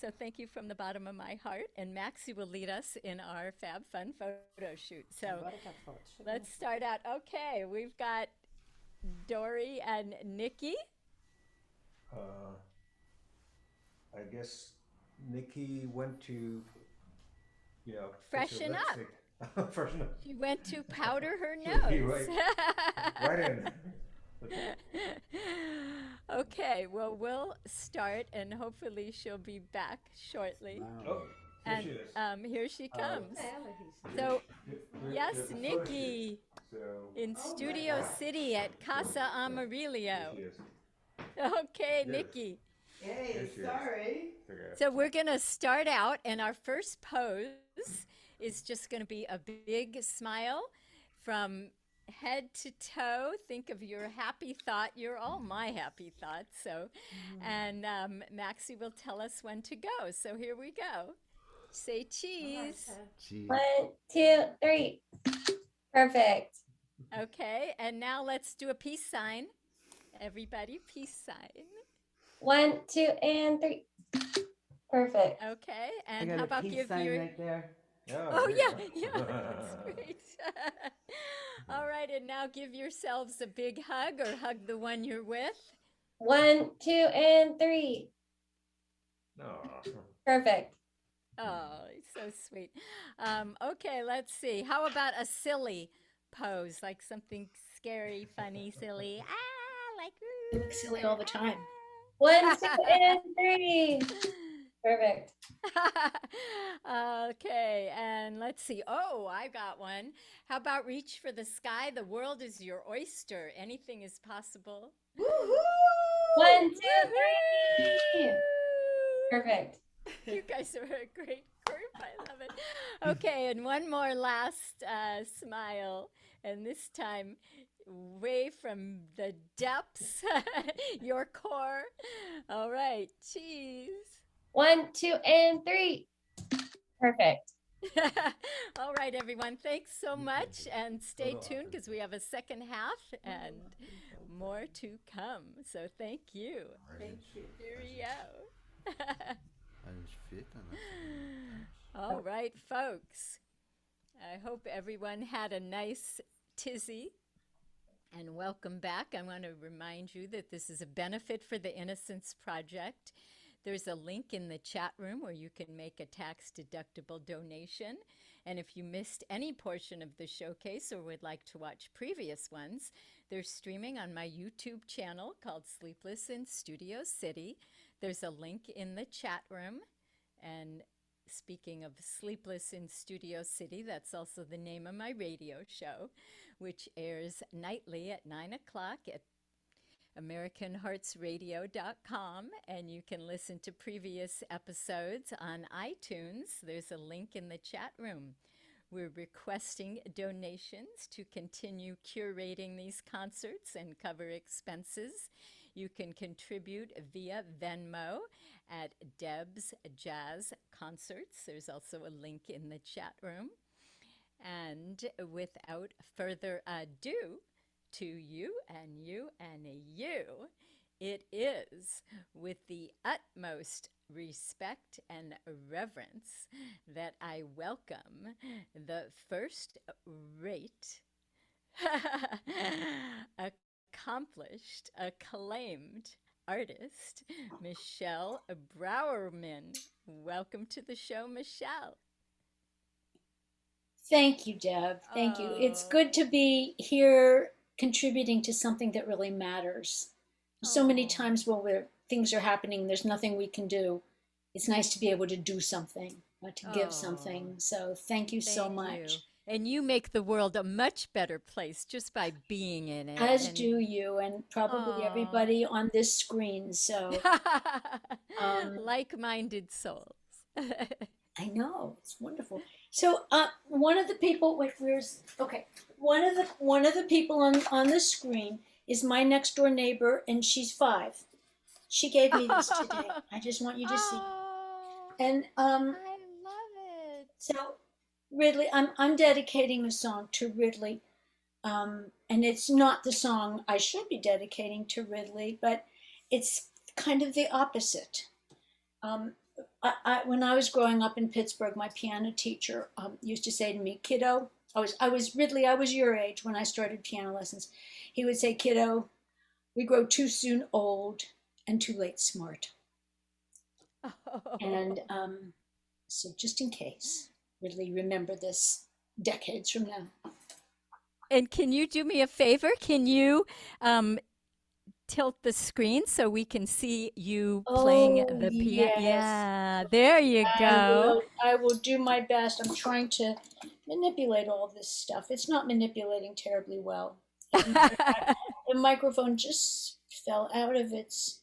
So thank you from the bottom of my heart. And Maxie will lead us in our Fab Fun photo shoot. So let's start out. Okay, we've got Dori and Nikki. I guess Nikki went to, Freshen up. Freshen up. She went to powder her nose. Right in. Okay, well, we'll start, and hopefully she'll be back shortly. Oh, here she is. Here she comes. So, yes, Nikki, in Studio City at Casa Amarillo. Okay, Nikki. Hey, sorry. So we're going to start out, and our first pose is just going to be a big smile from head to toe. Think of your happy thought. You're all my happy thoughts. So, and Maxie will tell us when to go. So here we go. Say cheese. Cheese. 1, 2, 3. Perfect. Okay, and now let's do a peace sign. Everybody, peace sign. 1, 2, and 3. Perfect. Okay, and how about give your right there. Oh yeah, that's great. All right, and now give yourselves a big hug or hug the one you're with. 1, 2, and 3. No. Perfect. Oh, so sweet. Okay, let's see. How about a silly pose, like something scary, funny, silly? Like You look silly all the time. 1, 2, and 3. Perfect. Okay, and let's see. Oh, I got one. How about reach for the sky? The world is your oyster. Anything is possible. 1, 2, 3. Perfect. You guys are a great group. I love it. Okay, and one more last smile. And this time, way from the depths, your core. All right, cheese. 1, 2, and 3. Perfect. All right, everyone. Thanks so much. And stay tuned because we have a second half and more to come. So thank you. Thank you. Here we go. All right, folks. I hope everyone had a nice tizzy. And welcome back. I want to remind you that this is a benefit for the Innocence Project. There's a link in the chat room where you can make a tax-deductible donation. And if you missed any portion of the showcase or would like to watch previous ones, they're streaming on my YouTube channel called Sleepless in Studio City. There's a link in the chat room. And speaking of Sleepless in Studio City, that's also the name of my radio show, which airs nightly at 9 o'clock at AmericanHeartsRadio.com, and you can listen to previous episodes on iTunes. There's a link in the chat room. We're requesting donations to continue curating these concerts and cover expenses. You can contribute via Venmo at Debs Jazz Concerts. There's also a link in the chat room. And without further ado, to you and you and you, it is with the utmost respect and reverence that I welcome the first-rate, accomplished, acclaimed artist, Michele Brourman. Welcome to the show, Michele. Thank you, Deb. Thank you. It's good to be here contributing to something that really matters. So many times when things are happening, there's nothing we can do. It's nice to be able to do something, to give something. So thank you so much. And you make the world a much better place just by being in it. As do you, and probably everybody on this screen. So like-minded souls. I know, it's wonderful. So one of the people, one of the people on the screen is my next door neighbor, and she's 5. She gave me this today. I just want you to see. And I love it. So Ridley, I'm dedicating a song to Ridley, and it's not the song I should be dedicating to Ridley, but it's kind of the opposite. When I was growing up in Pittsburgh, my piano teacher used to say to me, "Kiddo," I was Ridley, I was your age when I started piano lessons. He would say, "Kiddo, we grow too soon old and too late smart." And so just in case, Ridley, remember this decades from now. And can you do me a favor? Can you tilt the screen so we can see you playing the piano? Yes. Yeah, there you go. I will do my best. I'm trying to manipulate all this stuff. It's not manipulating terribly well. The microphone just fell out of its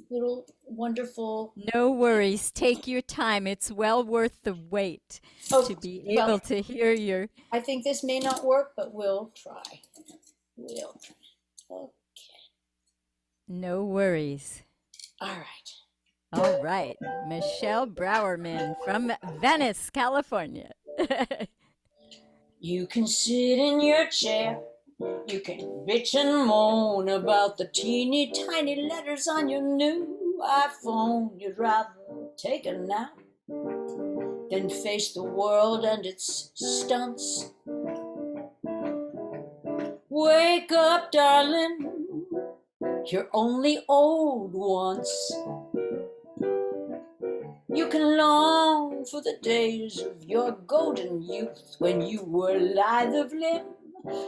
little wonderful... No worries. Take your time. It's well worth the wait to be able to hear your... I think this may not work, but we'll try. We'll try. Okay. No worries. All right. All right. Michele Brourman from Venice, California. You can sit in your chair. You can bitch and moan about the teeny tiny letters on your new iPhone. You'd rather take a nap than face the world and its stunts. Wake up, darling. You're only old once. You can long for the days of your golden youth when you were lithe of limb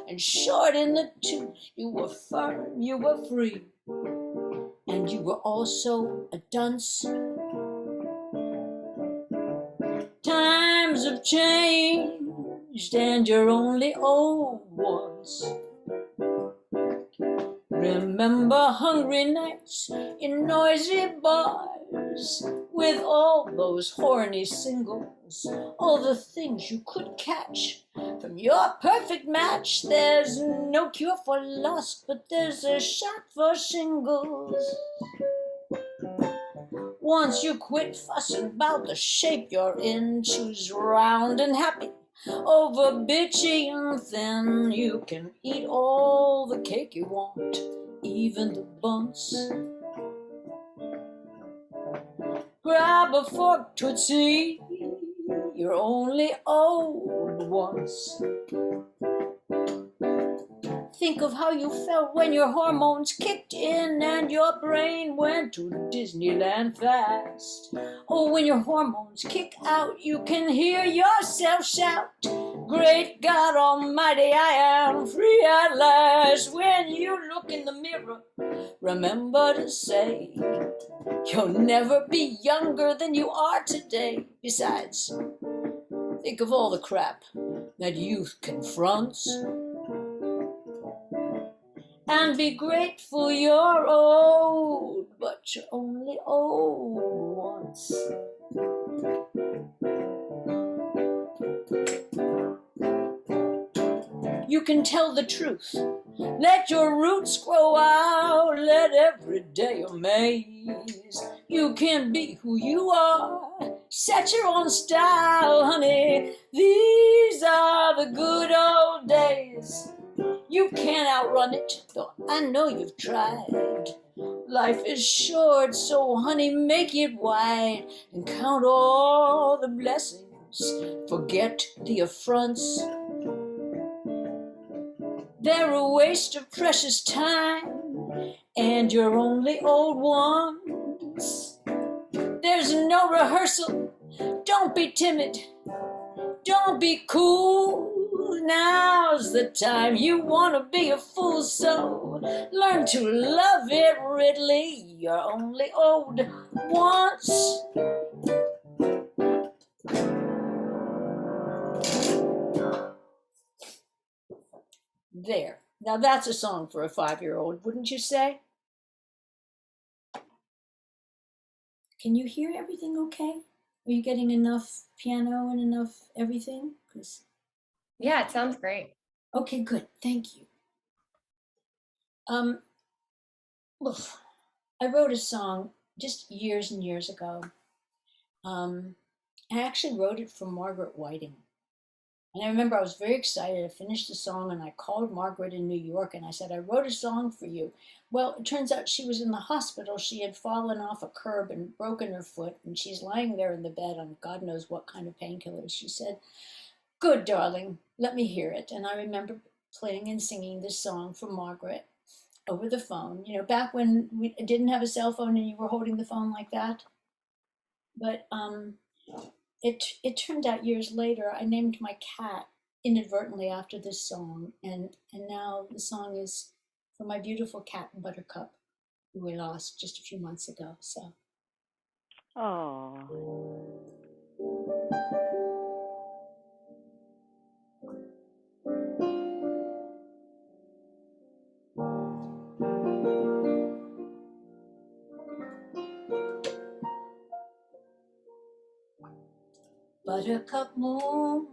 and short in the tooth. You were firm, you were free, and you were also a dunce. Times have changed and you're only old once. Remember hungry nights in noisy bars with all those horny singles, all the things you could catch from your perfect match. There's no cure for lust, but there's a shot for shingles. Once you quit fussing about the shape you're in, choose round and happy over bitchy and thin. You can eat all the cake you want, even the buns. Grab a fork, Tootsie, you're only old once. Think of how you felt when your hormones kicked in and your brain went to Disneyland fast. Oh, when your hormones kick out, you can hear yourself shout, "Great God Almighty, I am free at last." When you look in the mirror, remember to say, you'll never be younger than you are today. Besides, think of all the crap that youth confronts. And be grateful you're old, but you're only old once. You can tell the truth Let your roots grow out, let every day amaze. You can be who you are, set your own style, honey. These are the good old days. You can't outrun it, though I know you've tried. Life is short, so honey, make it wide and count all the blessings. Forget the affronts. They're a waste of precious time, and you're only old once. There's no rehearsal, don't be timid, don't be cool. Now's the time. You want to be a fool, so learn to love it, Ridley. You're only old once. There. Now that's a song for a 5-year-old, wouldn't you say? Can you hear everything okay? Are you getting enough piano and enough everything? 'Cause... Yeah, it sounds great. Okay, good. Thank you. I wrote a song just years and years ago. I actually wrote it for Margaret Whiting. And I remember I was very excited. I finished the song and I called Margaret in New York and I said, I wrote a song for you. Well, it turns out she was in the hospital. She had fallen off a curb and broken her foot, and she's lying there in the bed on God knows what kind of painkillers. She said, good, darling, let me hear it. And I remember playing and singing this song for Margaret over the phone, you know, back when we didn't have a cell phone and you were holding the phone like that. But it turned out years later, I named my cat inadvertently after this song, and now the song is for my beautiful cat Buttercup, who we lost just a few months ago. So. Oh. Buttercup moon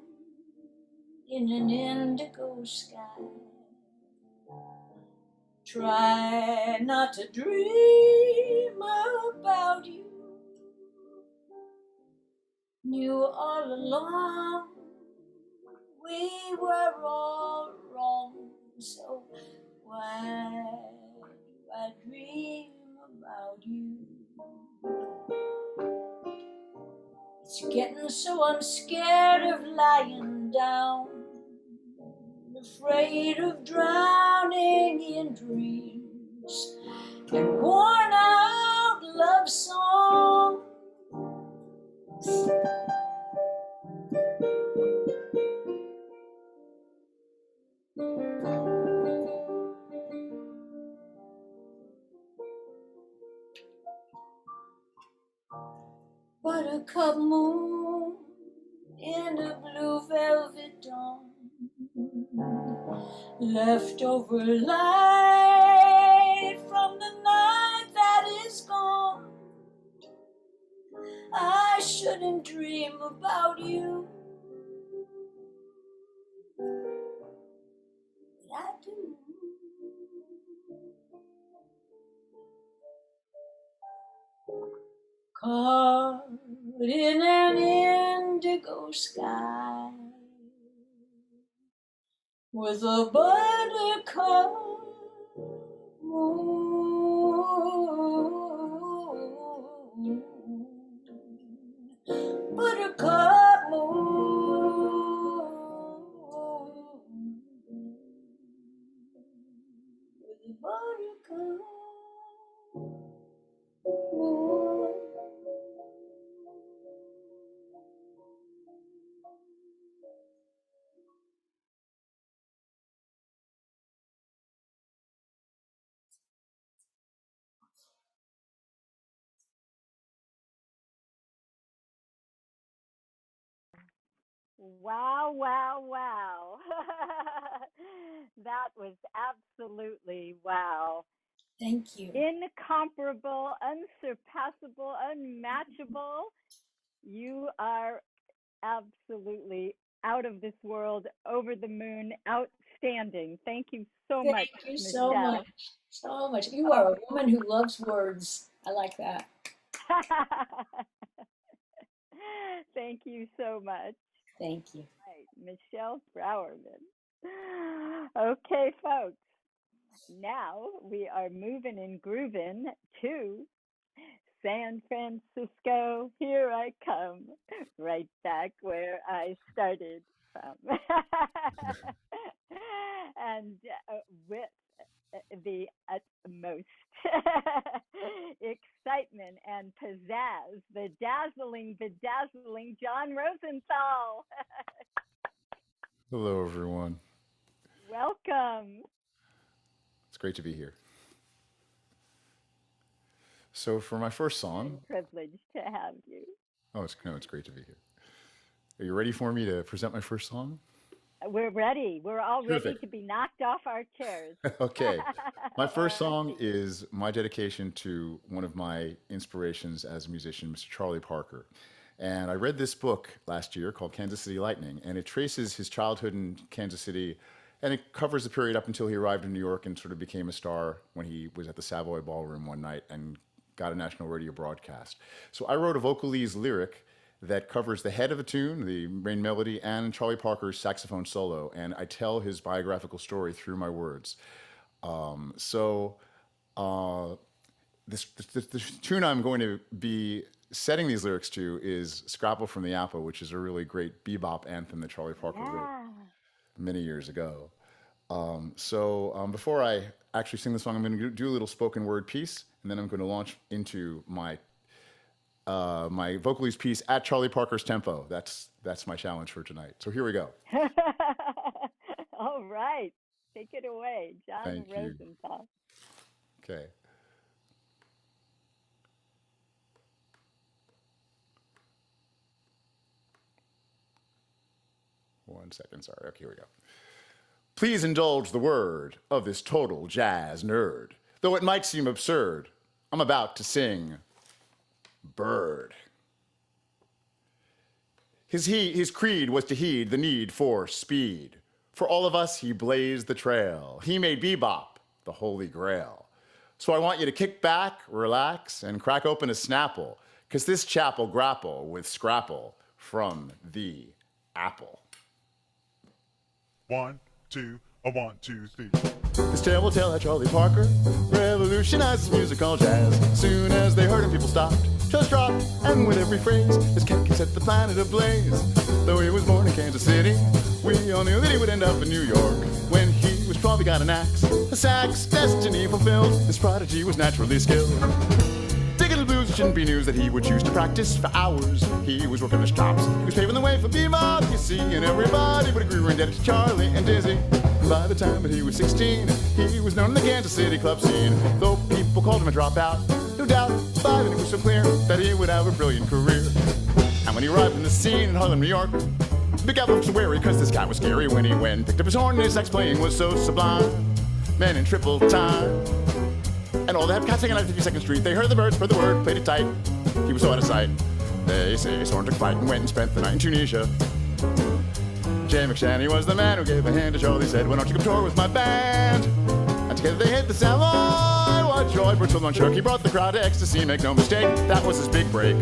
in an indigo sky. Try not to dream about you. Knew all along we were all wrong. So why do I dream about you? It's getting so I'm scared of lying down, afraid of drowning in dreams and worn out love songs. Buttercup moon in a blue velvet dawn, leftover light from the night that is gone. I shouldn't dream about you, but I do. Caught in an indigo sky with a buttercup moon, buttercup moon, with a buttercup moon. Wow, wow, wow. That was absolutely wow. Thank you. Incomparable, unsurpassable, unmatchable. You are absolutely out of this world, over the moon, outstanding. outstanding. Thank you so Thank much, you Michele. so much. So much. You are a woman who loves words. I like that. Thank you so much. Thank you. Right, Michele Brourman. Okay, folks. Now we are moving and grooving to San Francisco. Here I come, right back where I started from. And with the utmost excitement and pizzazz, the dazzling, bedazzling John Rosenthal. Hello, everyone. Welcome. It's great to be here. So for my first song... Privileged to have you. Oh, it's great to be here. Are you ready for me to present my first song? We're ready. We're all ready Terrific. to be knocked off our chairs. Okay. My first song is my dedication to one of my inspirations as a musician, Mr. Charlie Parker. And I read this book last year called Kansas City Lightning, and it traces his childhood in Kansas City, and it covers the period up until he arrived in New York and sort of became a star when he was at the Savoy Ballroom one night and got a national radio broadcast. So I wrote a vocalese lyric that covers the head of the tune, the main melody, and Charlie Parker's saxophone solo, and I tell his biographical story through my words. The tune I'm going to be setting these lyrics to is Scrapple from the Apple, which is a really great bebop anthem that Charlie Parker wrote many years ago. Before I actually sing the song, I'm going to do a little spoken word piece, and then I'm going to launch into my my vocalese piece at Charlie Parker's tempo. That's my challenge for tonight. So here we go. All right. Take it away, John Thank you. Rosenthal. Okay. One second, sorry. Okay, here we go. Please indulge the word of this total jazz nerd. Though it might seem absurd, I'm about to sing Bird. His creed was to heed the need for speed. For all of us, he blazed the trail. He made bebop the holy grail. So I want you to kick back, relax, and crack open a Snapple, because this chapel grapple with scrapple from the apple. 1, 2, a 1, 2, 3. This tale will tell how Charlie Parker revolutionized music called jazz. Soon as they heard him, people stopped, just dropped, and with every phrase, his cat set the planet ablaze. Though he was born in Kansas City, we all knew that he would end up in New York. When he was 12, he got an axe, a sax, destiny fulfilled. His prodigy was naturally skilled. Digging the blues, it shouldn't be news that he would choose to practice for hours. He was working his chops, he was paving the way for bebop, you see, and everybody would agree we're indebted to Charlie and Dizzy. By the time that he was 16, he was known in the Kansas City club scene. Though people called him a dropout, no doubt, by then it was so clear that he would have a brilliant career. And when he arrived in the scene in Harlem, New York, Big Apple was wary, cause this guy was scary. When he went, picked up his horn, and his sax playing was so sublime. Men in triple time. And all the cats hanging out at 52nd Street, they heard the birds, spread the word, played it tight. He was so out of sight. They say his horn took flight and went and spent the night in Tunisia. Jay McShanny was the man who gave a hand to Charlie, said, why don't you come tour with my band? And together they hit the Savoy. What joy, Bristol on Chuck. He brought the crowd to ecstasy, make no mistake, that was his big break.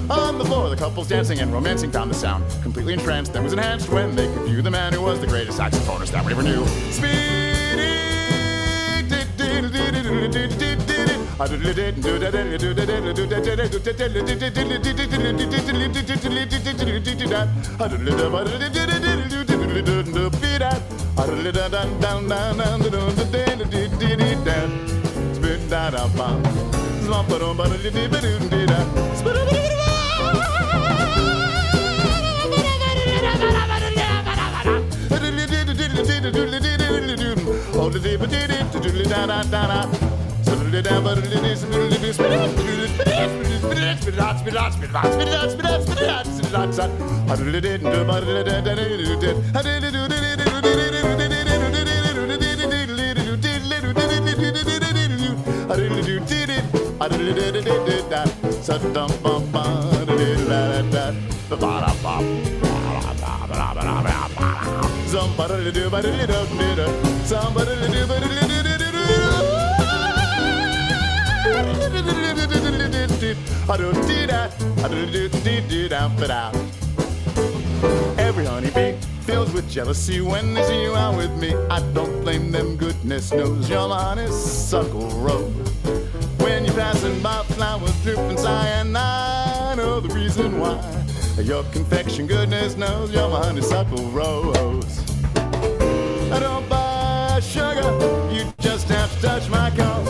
On the floor, the couples dancing and romancing found the sound completely entranced, then was enhanced when they could view the man who was the greatest saxophonist that we ever knew. somebody to do, somebody to do, every honeybee filled with jealousy when they see you out with me. I don't blame them, goodness knows you're my honeysuckle rose. When you're passing by, flowers drip and sigh, and I know the reason why. Your confection, goodness knows you're my honeysuckle rose. I don't buy sugar, you just have to touch my cup.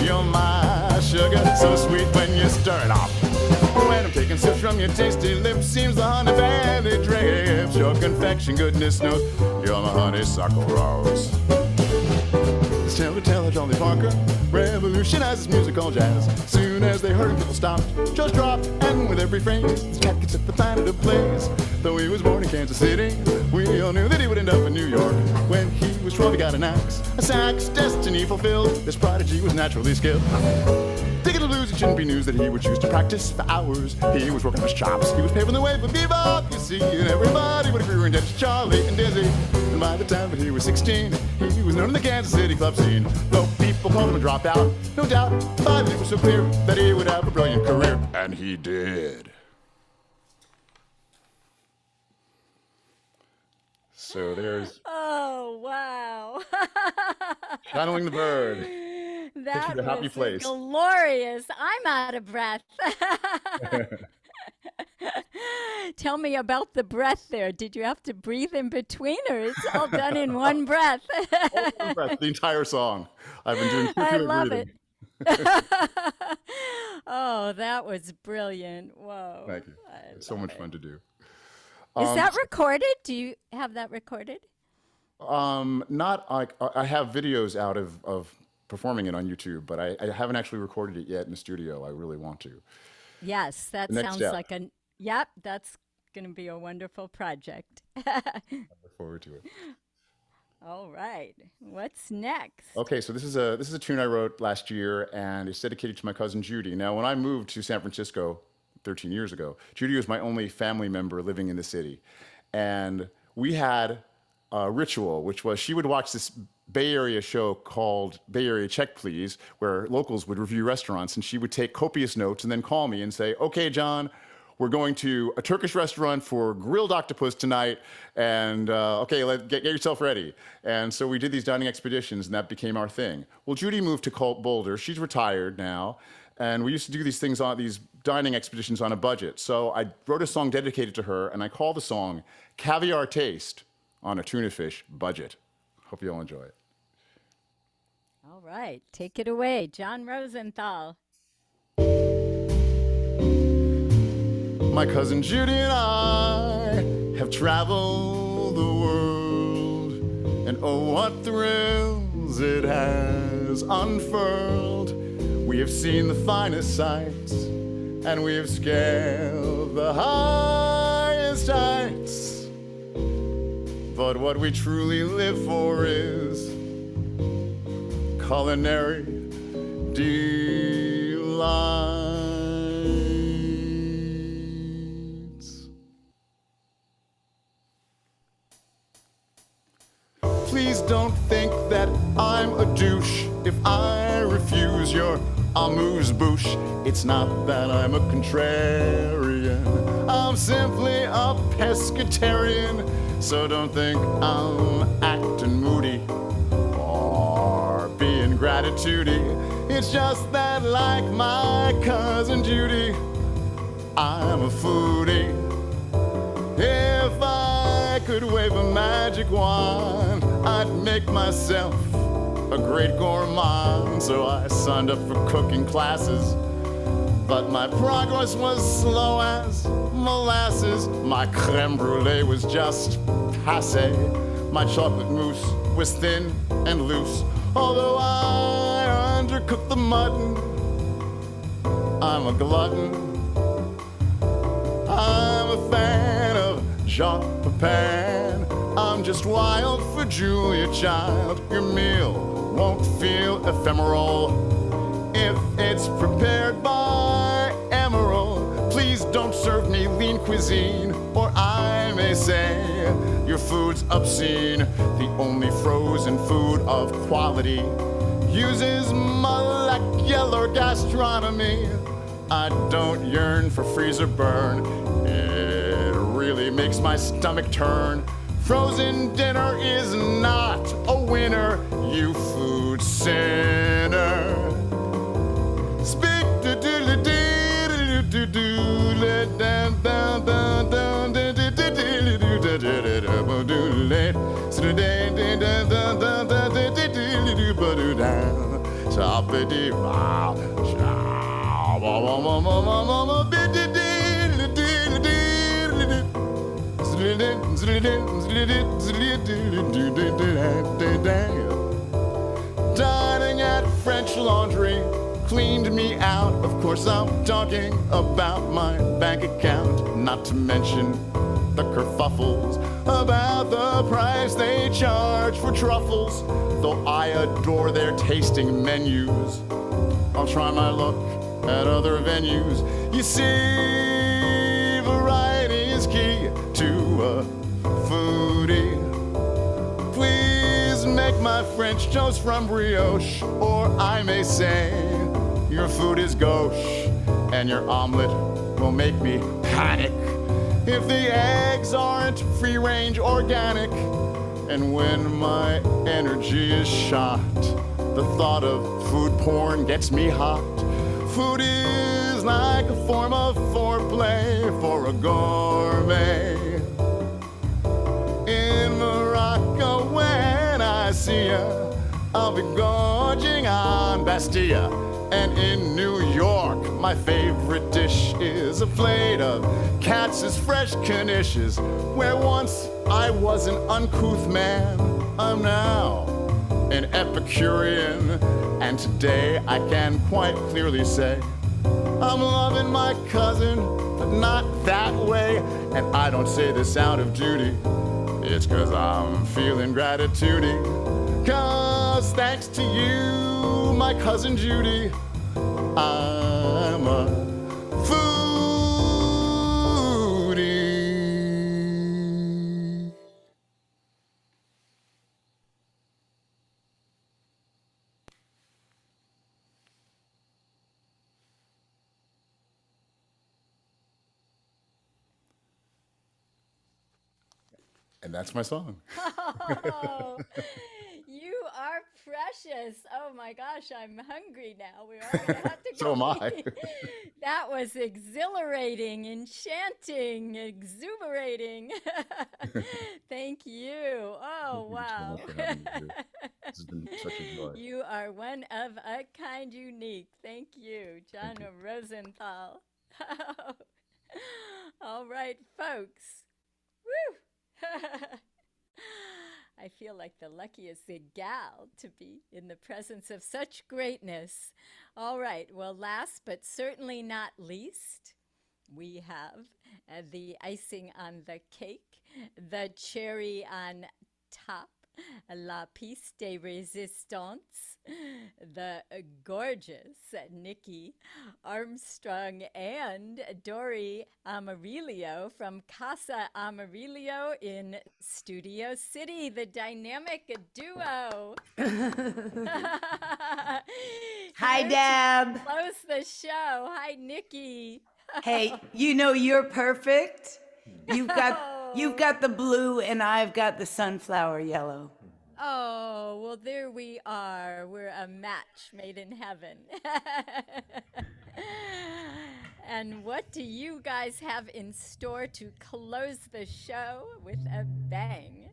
You're my sugar, so sweet when you stir it up. When I'm taking sips from your tasty lips, seems the honey barely drips. Your confection, goodness knows you're my honeysuckle rose. Tell Johnny Parker revolutionizes music called jazz. Soon as they heard him, people stopped, just dropped, and with every phrase, this cat could set the planet ablaze. Though he was born in Kansas City, we all knew that he would end up in New York. When he was 12, he got an axe, a sax, destiny fulfilled. This prodigy was naturally skilled. Digging the blues, it shouldn't be news that he would choose to practice for hours. He was working his chops, he was paving the way for bebop, you see, and everybody would agree we're in debt to Charlie and Dizzy. And by the time that he was 16, he was known in the Kansas City club scene. Though people called him a dropout, no doubt, but it was so clear that he would have a brilliant career, and he did. So there's... Oh, wow. Channeling the bird. That the happy was place. Glorious. I'm out of breath. Tell me about the breath there. Did you have to breathe in between, or it's all done in one breath? One breath, the entire song. I've been doing I love breathing. it. Oh, that was brilliant. Whoa. Thank you. It's so much fun to do. Is that recorded? Do you have that recorded? Not like I have videos out of performing it on YouTube, but I haven't actually recorded it yet in the studio. I really want to. Yes, that sounds step. like yep, that's going to be a wonderful project. I look forward to it. All right. What's next? Okay, so this is a tune I wrote last year, and it's dedicated to my cousin Judy. Now, when I moved to San Francisco 13 years ago, Judy was my only family member living in the city. And we had a ritual, which was she would watch this Bay Area show called Bay Area Check Please, where locals would review restaurants, and she would take copious notes and then call me and say, okay, John, we're going to a Turkish restaurant for grilled octopus tonight, and okay, get yourself ready. And so we did these dining expeditions, and that became our thing. Well, Judy moved to Boulder. She's retired now, and we used to do these things on these dining expeditions on a budget. So I wrote a song dedicated to her, and I called the song Caviar Taste on a Tuna Fish Budget. Hope you all enjoy it. All right, take it away, John Rosenthal. My cousin Judy and I have traveled the world, and oh, what thrills it has unfurled. We have seen the finest sights, and we have scaled the highest heights. But what we truly live for is culinary delights. Please don't think that I'm a douche if I refuse your amuse-bouche. It's not that I'm a contrarian, I'm simply a pescatarian. So don't think I'm acting moody or being gratitude-y. It's just that, like my cousin Judy, I'm a foodie. If I could wave a magic wand, I'd make myself a great gourmand. So I signed up for cooking classes, but my progress was slow as molasses. My creme brulee was just passé. My chocolate mousse was thin and loose. Although I undercooked the mutton, I'm a glutton. I'm a fan of Jacques Pepin. I'm just wild for Julia Child. Your meal won't feel ephemeral if it's prepared by Emerald. Please don't serve me lean cuisine, or I I may say your food's obscene. The only frozen food of quality uses molecular gastronomy. I don't yearn for freezer burn. It really makes my stomach turn. Frozen dinner is not a winner, you food sinner. Speak to dining at French Laundry cleaned me out. Of course I'm talking about my bank account, not to mention the kerfuffles about the price they charge for truffles. Though I adore their tasting menus, I'll try my luck at other venues. You see, variety is key to a foodie. Please make my French toast from brioche, or I may say your food is gauche, and your omelet will make me panic if the eggs aren't free-range organic. And when my energy is shot, the thought of food porn gets me hot. Food is like a form of foreplay for a gourmet. In Morocco, when I see ya, I'll be gorging on Bastilla. And in New York, my favorite dish is a plate of Katz's fresh knishes. Where once I was an uncouth man, I'm now an Epicurean. And today I can quite clearly say I'm loving my cousin, but not that way. And I don't say this out of duty, it's 'cause I'm feeling gratitude-y. 'Cause thanks to you, my cousin Judy, I'm a foodie. And that's my song. Oh, you are precious. Oh my gosh, I'm hungry now. We are going to have to go. So am I. That was exhilarating, enchanting, exuberating. Thank you. Oh, wow. Thank you so much for having me here. This has been such a joy. You are one of a kind, unique. Thank you, John Rosenthal. All right, folks. Woo! I feel like the luckiest gal to be in the presence of such greatness. All right, well, last but certainly not least, we have the icing on the cake, the cherry on top, la pièce de résistance, the gorgeous Nikki, Armstrong, and Dori Amarilio from Casa Amarilio in Studio City, the dynamic duo. Hi, Deb. Close the show. Hi, Nikki. Hey, you know you're perfect. You've got the blue and I've got the sunflower yellow. Oh, well, there we are. We're a match made in heaven. And what do you guys have in store to close the show with a bang?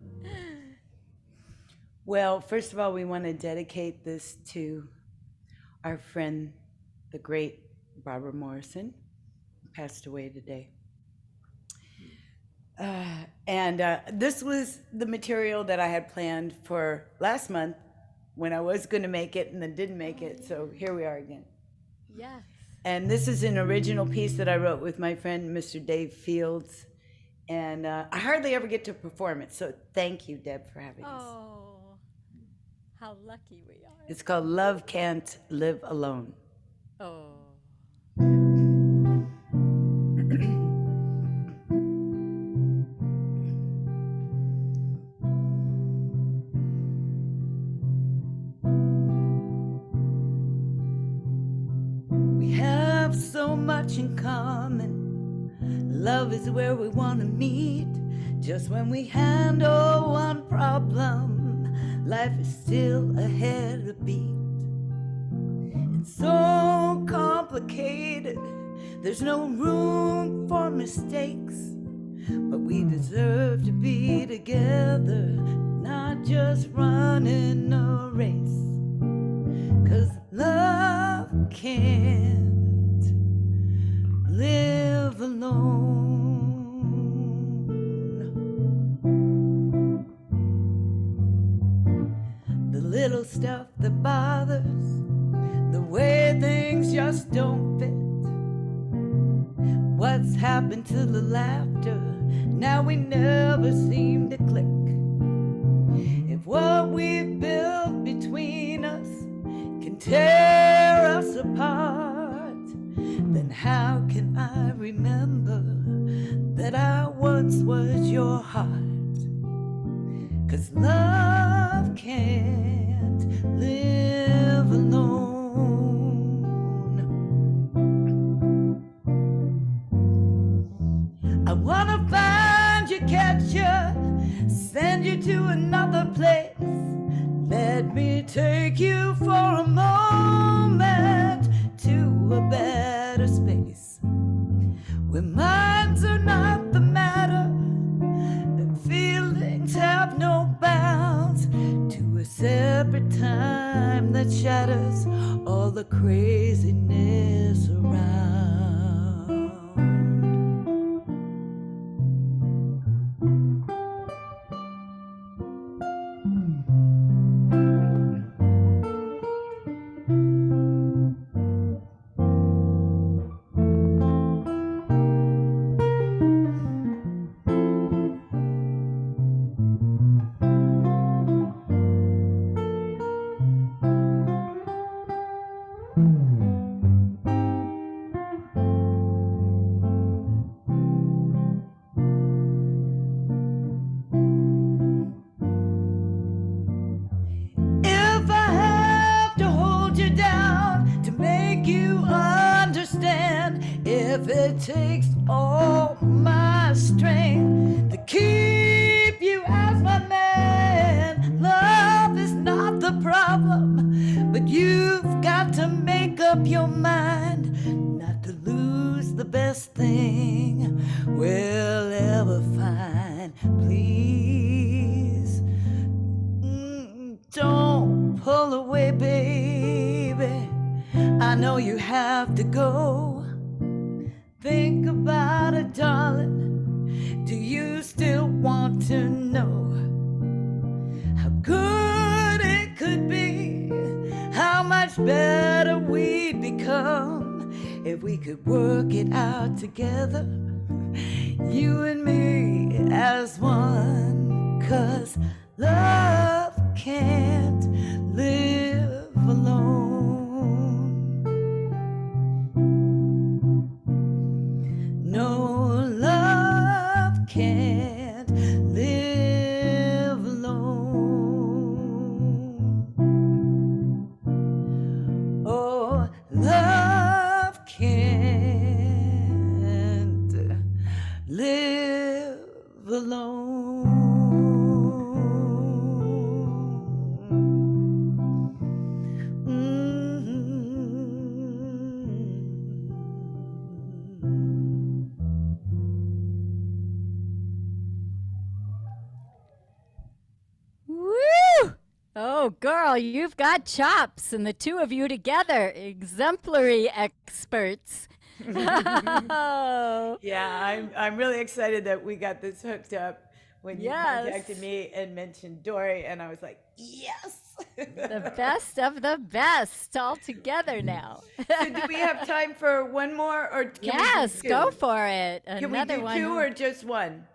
Well, first of all, we want to dedicate this to our friend, the great Barbara Morrison, who passed away today. This was the material that I had planned for last month when I was going to make it and then didn't make it. So here we are again. Yes. And this is an original piece that I wrote with my friend, Mr. Dave Fields. And I hardly ever get to perform it. So thank you, Deb, for having us. Oh, how lucky we are. It's called Love Can't Live Alone. Oh. so much in common. Love is where we want to meet. Just when we handle one problem, life is still ahead of beat. It's so complicated, there's no room for mistakes. But we deserve to be together, not just running a race. 'Cause love can't live alone. The little stuff that bothers, the way things just don't fit. What's happened to the laughter? Now we never seem to click. If what we've built between us can tear us apart, then how can I remember that I once was your heart? 'Cause love can't live alone. I wanna find you, catch you, send you to another place. Let me take you for a moment to a better space, where minds are not the matter and feelings have no bounds, to a separate time that shatters all the craziness around. If it takes all my strength to keep you as my man, love is not the problem, but you've got to make up your mind not to lose the best thing we'll ever find. Please, don't pull away, baby. I know you have to go. Think about it, darling. Do you still want to know how good it could be? How much better we'd become if we could work it out together, you and me as one. 'Cause love can't live alone. No, love can't live alone. Oh, love can't live alone. Oh, girl, you've got chops, and the two of you together, exemplary experts. Oh. Yeah, I'm really excited that we got this hooked up when you contacted me and mentioned Dori, and I was like, yes. The best of the best all together now. So do we have time for one more, or can yes, we do two? Go for it. Can we do two or just one?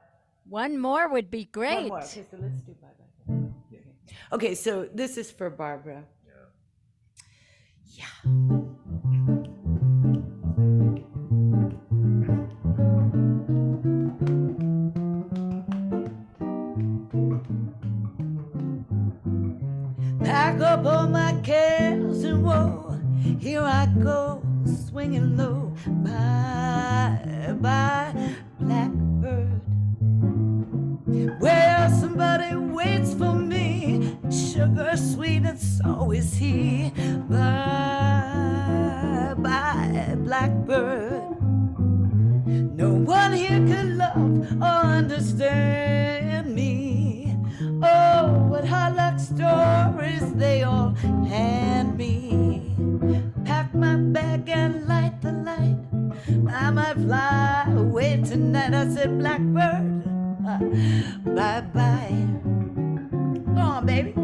One more would be great. One more. Okay, so let's do bye-bye. Okay, so this is for Barbara. Yeah. Pack up all my cares and woe. Here I go, swinging low. Bye bye, blackbird. No one here could love or understand me. Oh, what hard luck stories they all hand me. Pack my bag and light the light. I might fly away tonight. I said, blackbird, bye bye. Go on, baby.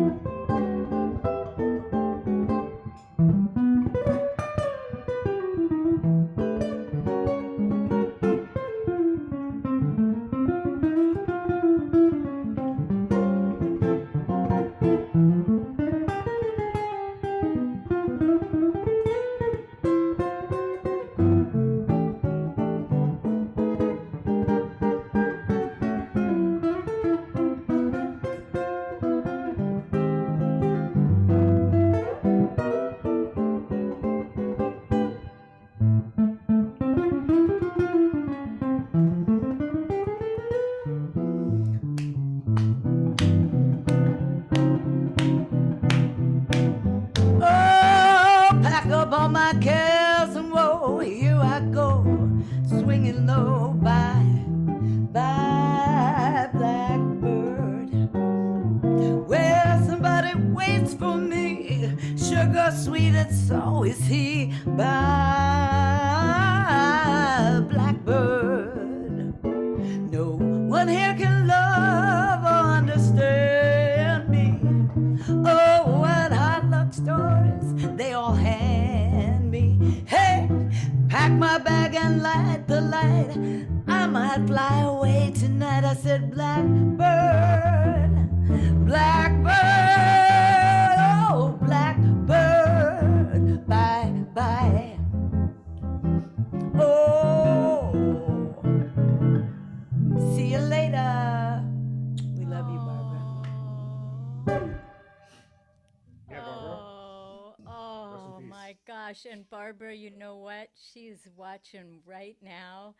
And Barbara, you know what? She's watching right now.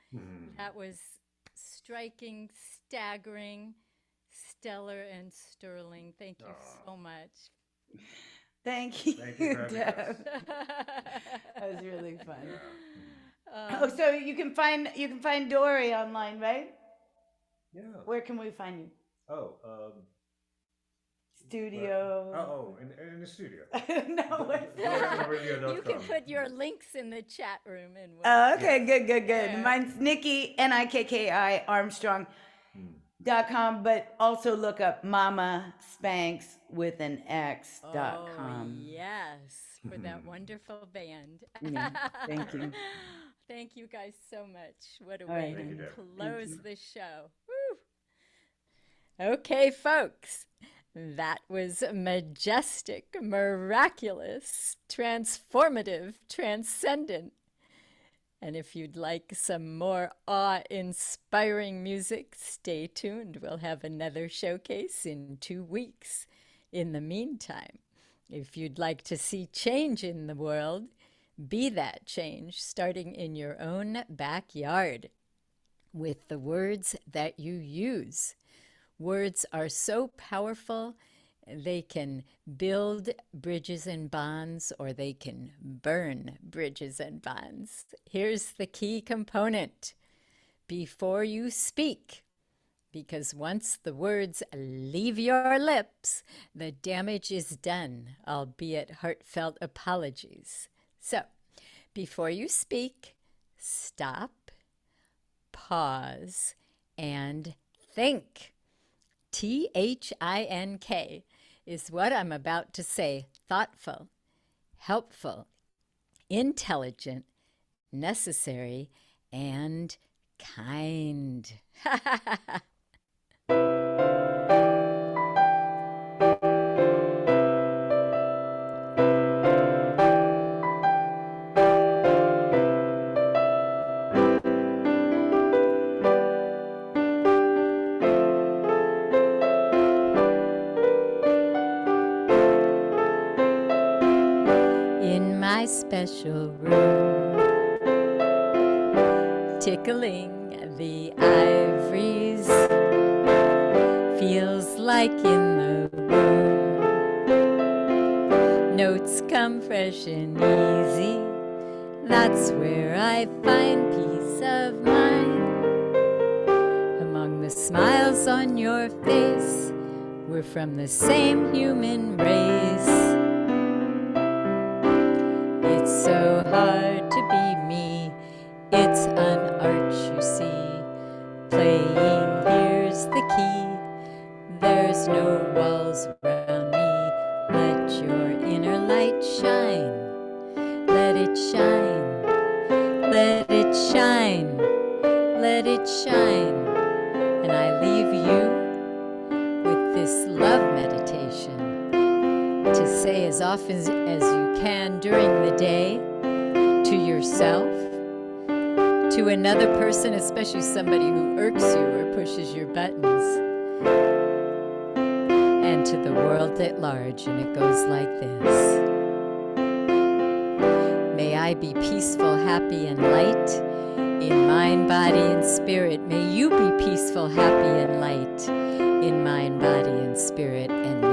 That was striking, staggering, stellar, and sterling. Thank you so much. Thank you, Deb. That was really fun. So you can find Dori online, right? Yeah. Where can we find you? Studio. In the studio. No, you can put your links in the chat room. Okay, good. Yeah. Mine's Nikki, Nikki, Armstrong.com, but also look up Mama Spanks with an X.com. Yes, for that wonderful band. Yeah, thank you. Thank you guys so much. What a way to close the show. Woo. Okay, folks. That was majestic, miraculous, transformative, transcendent. And if you'd like some more awe-inspiring music, stay tuned. We'll have another showcase in 2 weeks. In the meantime, if you'd like to see change in the world, be that change starting in your own backyard with the words that you use. Words are so powerful, they can build bridges and bonds, or they can burn bridges and bonds. Here's the key component. Before you speak, because once the words leave your lips, the damage is done, albeit heartfelt apologies. So, before you speak, stop, pause, and think. THINK is what I'm about to say. Thoughtful, helpful, intelligent, necessary, and kind. Special room, tickling the ivories, feels like in the room. Notes come come fresh and easy. That's where I find peace of mind. Among the smiles on your face, we're from the same human race. It's so hard to be me, it's an art you see. Playing, here's the key. There's no walls around me. Let your inner light shine. Let it shine. Let it shine. Let it shine. And I leave you with this love meditation to say as often as you can during the day to yourself, to another person, especially somebody who irks you or pushes your buttons, and to the world at large. And it goes like this. May I be peaceful, happy, and light in mind, body, and spirit. May you be peaceful, happy, and light in mind, body, and spirit. And